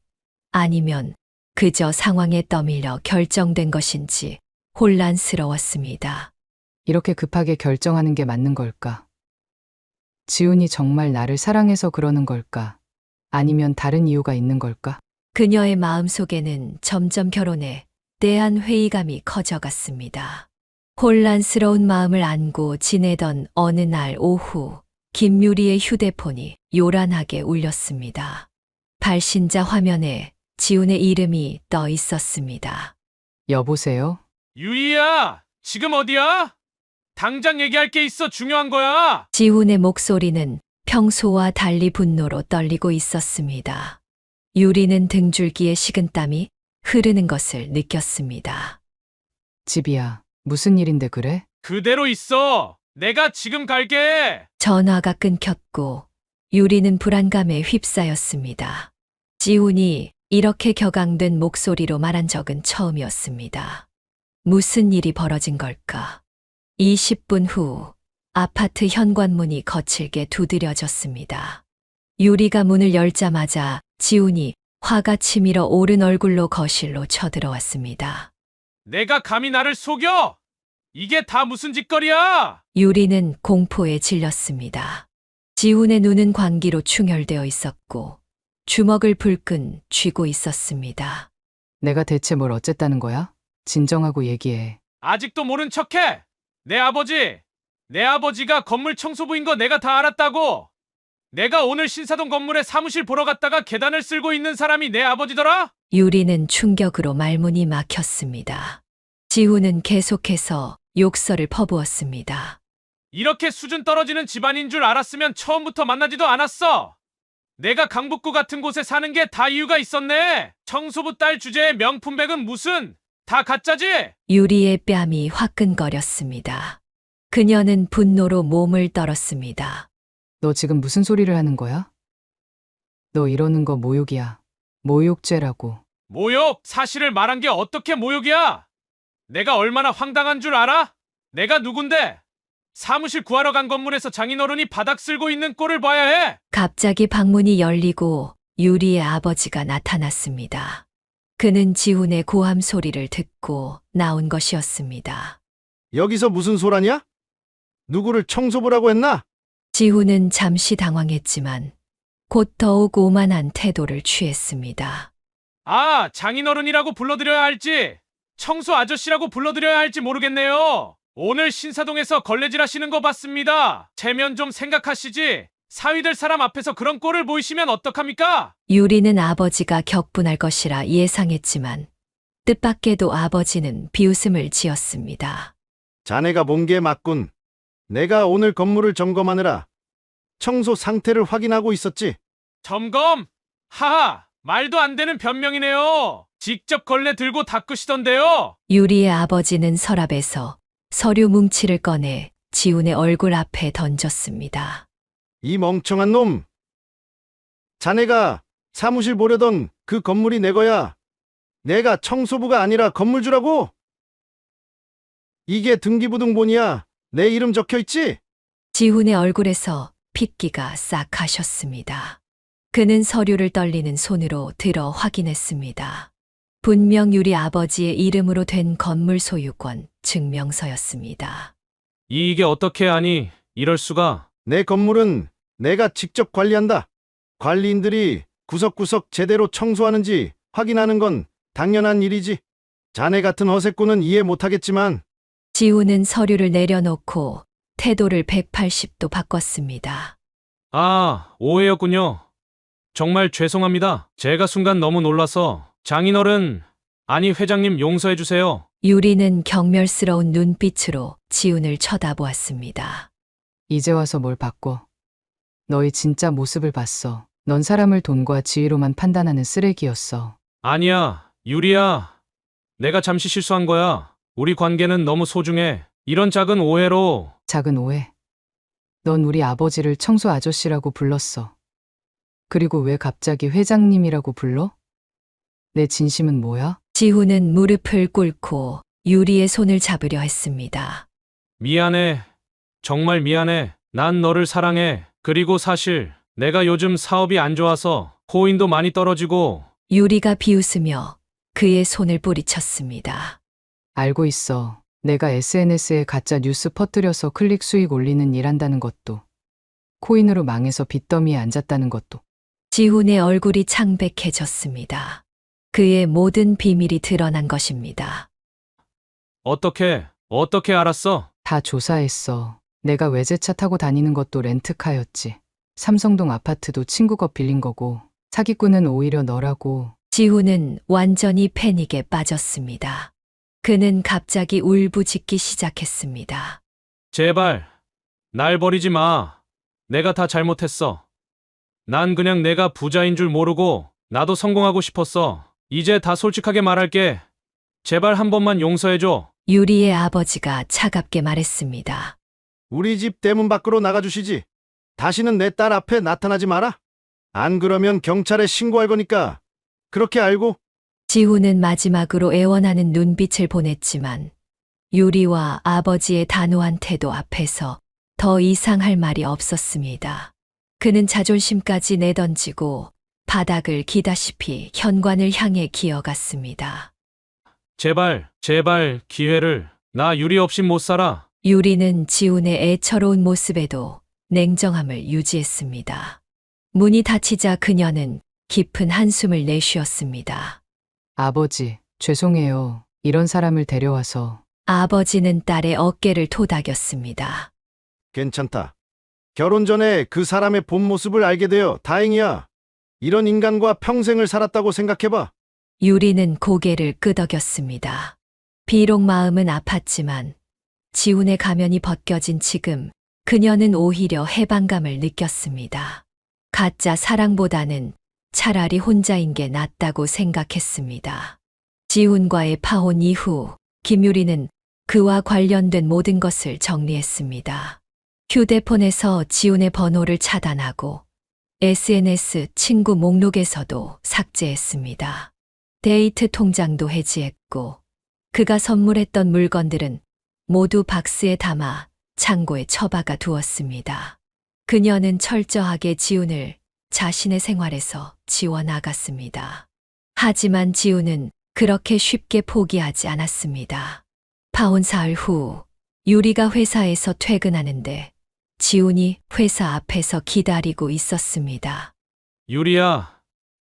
아니면 그저 상황에 떠밀려 결정된 것인지 혼란스러웠습니다. 이렇게 급하게 결정하는 게 맞는 걸까? 지훈이 정말 나를 사랑해서 그러는 걸까? 아니면 다른 이유가 있는 걸까? 그녀의 마음속에는 점점 결혼에 대한 회의감이 커져갔습니다. 혼란스러운 마음을 안고 지내던 어느 날 오후, 김유리의 휴대폰이 요란하게 울렸습니다. 발신자 화면에 지훈의 이름이 떠 있었습니다. 여보세요? 유리야, 지금 어디야? 당장 얘기할 게 있어. 중요한 거야. 지훈의 목소리는 평소와 달리 분노로 떨리고 있었습니다. 유리는 등줄기에 식은땀이 흐르는 것을 느꼈습니다. 집이야. 무슨 일인데 그래? 그대로 있어. 내가 지금 갈게. 전화가 끊겼고 유리는 불안감에 휩싸였습니다. 지훈이 이렇게 격앙된 목소리로 말한 적은 처음이었습니다. 무슨 일이 벌어진 걸까? 20분 후 아파트 현관문이 거칠게 두드려졌습니다. 유리가 문을 열자마자 지훈이 화가 치밀어 오른 얼굴로 거실로 쳐들어왔습니다. 내가 감히 나를 속여? 이게 다 무슨 짓거리야? 유리는 공포에 질렸습니다. 지훈의 눈은 광기로 충혈되어 있었고 주먹을 불끈 쥐고 있었습니다. 내가 대체 뭘 어쨌다는 거야? 진정하고 얘기해. 아직도 모른 척해. 내 아버지가 건물 청소부인 거 내가 다 알았다고. 내가 오늘 신사동 건물에 사무실 보러 갔다가 계단을 쓸고 있는 사람이 내 아버지더라? 유리는 충격으로 말문이 막혔습니다. 지훈은 계속해서 욕설을 퍼부었습니다. 이렇게 수준 떨어지는 집안인 줄 알았으면 처음부터 만나지도 않았어. 내가 강북구 같은 곳에 사는 게 다 이유가 있었네. 청소부 딸 주제에 명품백은 무슨, 다 가짜지? 유리의 뺨이 화끈거렸습니다. 그녀는 분노로 몸을 떨었습니다. 너 지금 무슨 소리를 하는 거야? 너 이러는 거 모욕이야. 모욕죄라고. 모욕? 사실을 말한 게 어떻게 모욕이야? 내가 얼마나 황당한 줄 알아? 내가 누군데? 사무실 구하러 간 건물에서 장인어른이 바닥 쓸고 있는 꼴을 봐야 해? 갑자기 방문이 열리고 유리의 아버지가 나타났습니다. 그는 지훈의 고함 소리를 듣고 나온 것이었습니다. 여기서 무슨 소란이야? 누구를 청소부라고 했나? 지훈은 잠시 당황했지만 곧 더욱 오만한 태도를 취했습니다. 아, 장인어른이라고 불러드려야 할지 청소 아저씨라고 불러드려야 할지 모르겠네요. 오늘 신사동에서 걸레질 하시는 거 봤습니다. 체면 좀 생각하시지. 사위될 사람 앞에서 그런 꼴을 보이시면 어떡합니까? 유리는 아버지가 격분할 것이라 예상했지만 뜻밖에도 아버지는 비웃음을 지었습니다. 자네가 본 게 맞군. 내가 오늘 건물을 점검하느라 청소 상태를 확인하고 있었지. 점검? 하하, 말도 안 되는 변명이네요. 직접 걸레 들고 닦으시던데요. 유리의 아버지는 서랍에서 서류 뭉치를 꺼내 지훈의 얼굴 앞에 던졌습니다. 이 멍청한 놈. 자네가 사무실 보려던 그 건물이 내 거야. 내가 청소부가 아니라 건물주라고? 이게 등기부등본이야. 내 이름 적혀있지? 지훈의 얼굴에서 핏기가 싹 가셨습니다. 그는 서류를 떨리는 손으로 들어 확인했습니다. 분명 유리 아버지의 이름으로 된 건물 소유권 증명서였습니다. 이게 어떻게 하니? 이럴 수가. 내 건물은 내가 직접 관리한다. 관리인들이 구석구석 제대로 청소하는지 확인하는 건 당연한 일이지. 자네 같은 허세꾼은 이해 못하겠지만. 지훈은 서류를 내려놓고 태도를 180도 바꿨습니다. 아, 오해였군요. 정말 죄송합니다. 제가 순간 너무 놀라서. 장인어른, 아니 회장님 용서해 주세요. 유리는 경멸스러운 눈빛으로 지훈을 쳐다보았습니다. 이제 와서 뭘 바꿔. 너의 진짜 모습을 봤어. 넌 사람을 돈과 지위로만 판단하는 쓰레기였어. 아니야, 유리야. 내가 잠시 실수한 거야. 우리 관계는 너무 소중해. 이런 작은 오해로. 작은 오해? 넌 우리 아버지를 청소 아저씨라고 불렀어. 그리고 왜 갑자기 회장님이라고 불러? 내 진심은 뭐야? 지훈은 무릎을 꿇고 유리의 손을 잡으려 했습니다. 미안해. 정말 미안해. 난 너를 사랑해. 그리고 사실 내가 요즘 사업이 안 좋아서 코인도 많이 떨어지고. 유리가 비웃으며 그의 손을 뿌리쳤습니다. 알고 있어. 내가 SNS에 가짜 뉴스 퍼뜨려서 클릭 수익 올리는 일 한다는 것도, 코인으로 망해서 빚더미에 앉았다는 것도. 지훈의 얼굴이 창백해졌습니다. 그의 모든 비밀이 드러난 것입니다. 어떻게 알았어? 다 조사했어. 내가 외제차 타고 다니는 것도 렌트카였지. 삼성동 아파트도 친구 거 빌린 거고, 사기꾼은 오히려 너라고. 지훈은 완전히 패닉에 빠졌습니다. 그는 갑자기 울부짖기 시작했습니다. 제발, 날 버리지 마. 내가 다 잘못했어. 난 그냥 내가 부자인 줄 모르고 나도 성공하고 싶었어. 이제 다 솔직하게 말할게. 제발 한 번만 용서해줘. 유리의 아버지가 차갑게 말했습니다. 우리 집 대문 밖으로 나가주시지. 다시는 내 딸 앞에 나타나지 마라. 안 그러면 경찰에 신고할 거니까. 그렇게 알고? 지훈은 마지막으로 애원하는 눈빛을 보냈지만 유리와 아버지의 단호한 태도 앞에서 더 이상 할 말이 없었습니다. 그는 자존심까지 내던지고 바닥을 기다시피 현관을 향해 기어갔습니다. 제발 기회를. 나 유리 없이 못 살아. 유리는 지훈의 애처로운 모습에도 냉정함을 유지했습니다. 문이 닫히자 그녀는 깊은 한숨을 내쉬었습니다. 아버지, 죄송해요. 이런 사람을 데려와서. 아버지는 딸의 어깨를 토닥였습니다. 괜찮다. 결혼 전에 그 사람의 본 모습을 알게 되어 다행이야. 이런 인간과 평생을 살았다고 생각해봐. 유리는 고개를 끄덕였습니다. 비록 마음은 아팠지만 지훈의 가면이 벗겨진 지금 그녀는 오히려 해방감을 느꼈습니다. 가짜 사랑보다는 차라리 혼자인 게 낫다고 생각했습니다. 지훈과의 파혼 이후 김유리는 그와 관련된 모든 것을 정리했습니다. 휴대폰에서 지훈의 번호를 차단하고 SNS 친구 목록에서도 삭제했습니다. 데이트 통장도 해지했고 그가 선물했던 물건들은 모두 박스에 담아 창고에 처박아 두었습니다. 그녀는 철저하게 지훈을 자신의 생활에서 지워나갔습니다. 하지만 지훈은 그렇게 쉽게 포기하지 않았습니다. 파혼 사흘 후 유리가 회사에서 퇴근하는데 지훈이 회사 앞에서 기다리고 있었습니다. 유리야,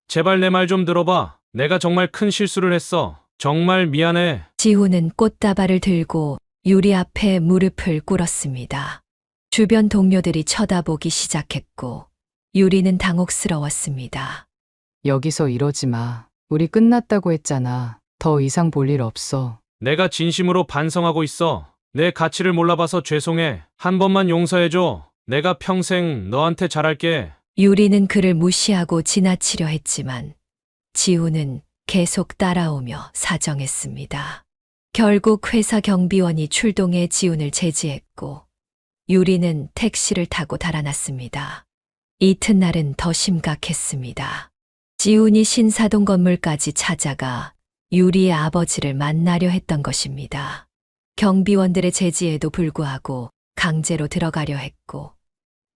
제발 내 말 좀 들어봐. 내가 정말 큰 실수를 했어. 정말 미안해. 지훈은 꽃다발을 들고 유리 앞에 무릎을 꿇었습니다. 주변 동료들이 쳐다보기 시작했고 유리는 당혹스러웠습니다. 여기서 이러지 마. 우리 끝났다고 했잖아. 더 이상 볼 일 없어. 내가 진심으로 반성하고 있어. 내 가치를 몰라봐서 죄송해. 한 번만 용서해줘. 내가 평생 너한테 잘할게. 유리는 그를 무시하고 지나치려 했지만 지훈은 계속 따라오며 사정했습니다. 결국 회사 경비원이 출동해 지훈을 제지했고 유리는 택시를 타고 달아났습니다. 이튿날은 더 심각했습니다. 지훈이 신사동 건물까지 찾아가 유리의 아버지를 만나려 했던 것입니다. 경비원들의 제지에도 불구하고 강제로 들어가려 했고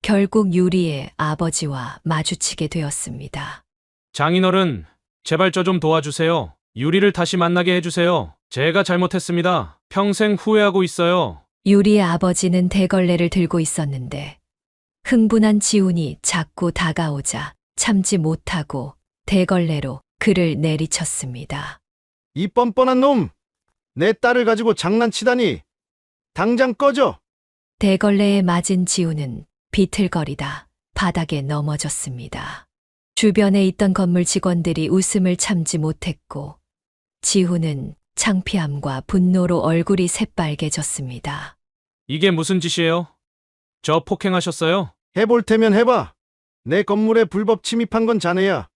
결국 유리의 아버지와 마주치게 되었습니다. 장인어른, 제발 저 좀 도와주세요. 유리를 다시 만나게 해주세요. 제가 잘못했습니다. 평생 후회하고 있어요. 유리의 아버지는 대걸레를 들고 있었는데 흥분한 지훈이 자꾸 다가오자 참지 못하고 대걸레로 그를 내리쳤습니다. 이 뻔뻔한 놈! 내 딸을 가지고 장난치다니! 당장 꺼져! 대걸레에 맞은 지훈은 비틀거리다 바닥에 넘어졌습니다. 주변에 있던 건물 직원들이 웃음을 참지 못했고 지훈은 창피함과 분노로 얼굴이 새빨개졌습니다. 이게 무슨 짓이에요? 저 폭행하셨어요? 해볼 테면 해봐. 내 건물에 불법 침입한 건 자네야.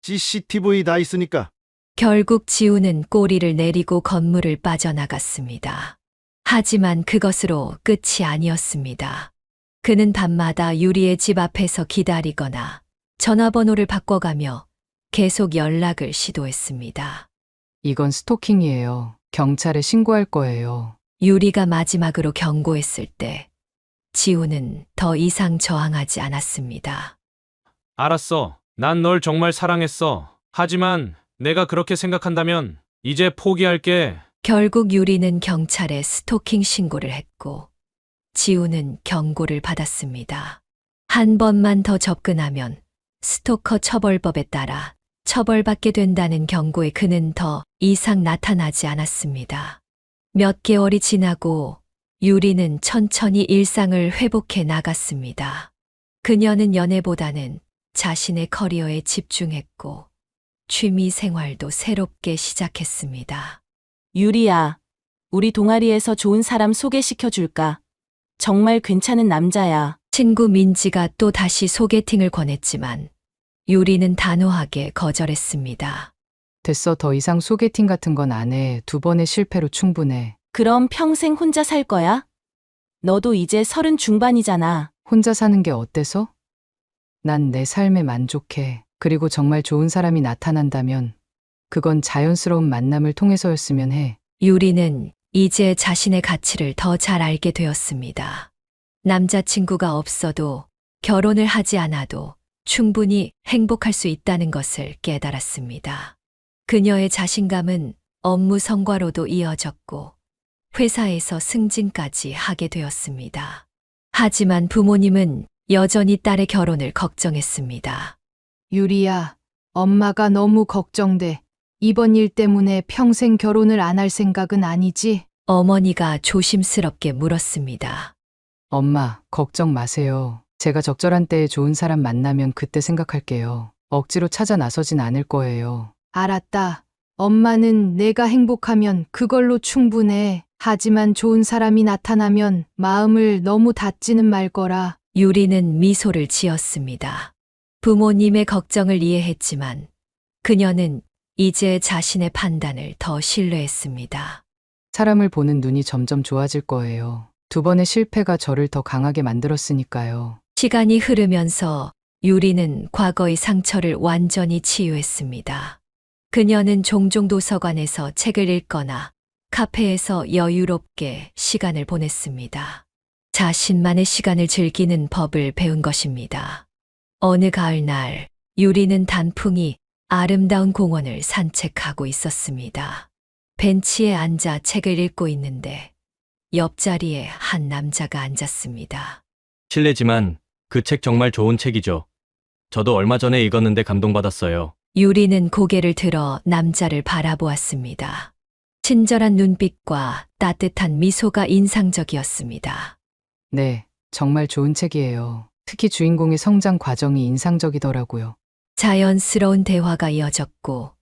CCTV 다 있으니까. 결국 지훈은 꼬리를 내리고 건물을 빠져나갔습니다. 하지만 그것으로 끝이 아니었습니다. 그는 밤마다 유리의 집 앞에서 기다리거나 전화번호를 바꿔가며 계속 연락을 시도했습니다. 이건 스토킹이에요. 경찰에 신고할 거예요. 유리가 마지막으로 경고했을 때 지우는 더 이상 저항하지 않았습니다. 알았어. 난 널 정말 사랑했어. 하지만 내가 그렇게 생각한다면 이제 포기할게. 결국 유리는 경찰에 스토킹 신고를 했고 지우는 경고를 받았습니다. 한 번만 더 접근하면 스토커 처벌법에 따라 처벌받게 된다는 경고에 그는 더 이상 나타나지 않았습니다. 몇 개월이 지나고 유리는 천천히 일상을 회복해 나갔습니다. 그녀는 연애보다는 자신의 커리어에 집중했고 취미 생활도 새롭게 시작했습니다. 유리야, 우리 동아리에서 좋은 사람 소개시켜 줄까? 정말 괜찮은 남자야. 친구 민지가 또 다시 소개팅을 권했지만 유리는 단호하게 거절했습니다. 됐어. 더 이상 소개팅 같은 건 안 해. 2번의 실패로 충분해. 그럼 평생 혼자 살 거야? 너도 이제 30 중반이잖아. 혼자 사는 게 어때서? 난 내 삶에 만족해. 그리고 정말 좋은 사람이 나타난다면 그건 자연스러운 만남을 통해서였으면 해. 유리는 이제 자신의 가치를 더 잘 알게 되었습니다. 남자친구가 없어도 결혼을 하지 않아도 충분히 행복할 수 있다는 것을 깨달았습니다. 그녀의 자신감은 업무 성과로도 이어졌고 회사에서 승진까지 하게 되었습니다. 하지만 부모님은 여전히 딸의 결혼을 걱정했습니다. 유리야, 엄마가 너무 걱정돼. 이번 일 때문에 평생 결혼을 안 할 생각은 아니지? 어머니가 조심스럽게 물었습니다. 엄마, 걱정 마세요. 제가 적절한 때에 좋은 사람 만나면 그때 생각할게요. 억지로 찾아 나서진 않을 거예요. 알았다. 엄마는 내가 행복하면 그걸로 충분해. 하지만 좋은 사람이 나타나면 마음을 너무 닫지는 말 거라. 유리는 미소를 지었습니다. 부모님의 걱정을 이해했지만 그녀는 이제 자신의 판단을 더 신뢰했습니다. 사람을 보는 눈이 점점 좋아질 거예요. 2번의 실패가 저를 더 강하게 만들었으니까요. 시간이 흐르면서 유리는 과거의 상처를 완전히 치유했습니다. 그녀는 종종 도서관에서 책을 읽거나 카페에서 여유롭게 시간을 보냈습니다. 자신만의 시간을 즐기는 법을 배운 것입니다. 어느 가을날 유리는 단풍이 아름다운 공원을 산책하고 있었습니다. 벤치에 앉아 책을 읽고 있는데 옆자리에 한 남자가 앉았습니다. 실례지만 그 책 정말 좋은 책이죠. 저도 얼마 전에 읽었는데 감동받았어요. 유리는 고개를 들어 남자를 바라보았습니다. 친절한 눈빛과 따뜻한 미소가 인상적이었습니다. 네, 정말 좋은 책이에요. 특히 주인공의 성장 과정이 인상적이더라고요. 자연스러운 대화가 이어졌고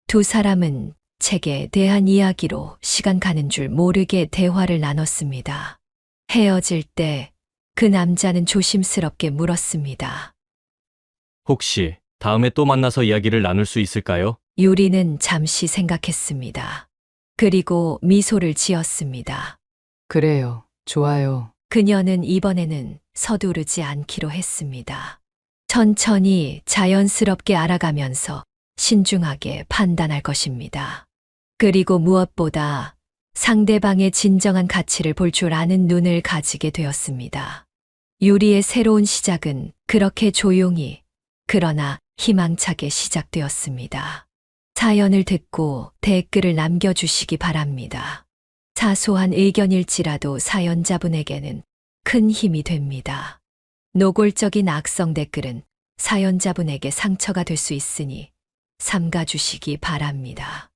두 사람은 책에 대한 이야기로 시간 가는 줄 모르게 대화를 나눴습니다. 헤어질 때 그 남자는 조심스럽게 물었습니다. 혹시 다음에 또 만나서 이야기를 나눌 수 있을까요? 유리는 잠시 생각했습니다. 그리고 미소를 지었습니다. 그래요. 좋아요. 그녀는 이번에는 서두르지 않기로 했습니다. 천천히 자연스럽게 알아가면서 신중하게 판단할 것입니다. 그리고 무엇보다 상대방의 진정한 가치를 볼 줄 아는 눈을 가지게 되었습니다. 유리의 새로운 시작은 그렇게 조용히 그러나 희망차게 시작되었습니다. 사연을 듣고 댓글을 남겨주시기 바랍니다. 사소한 의견일지라도 사연자분에게는 큰 힘이 됩니다. 노골적인 악성 댓글은 사연자분에게 상처가 될 수 있으니 삼가주시기 바랍니다.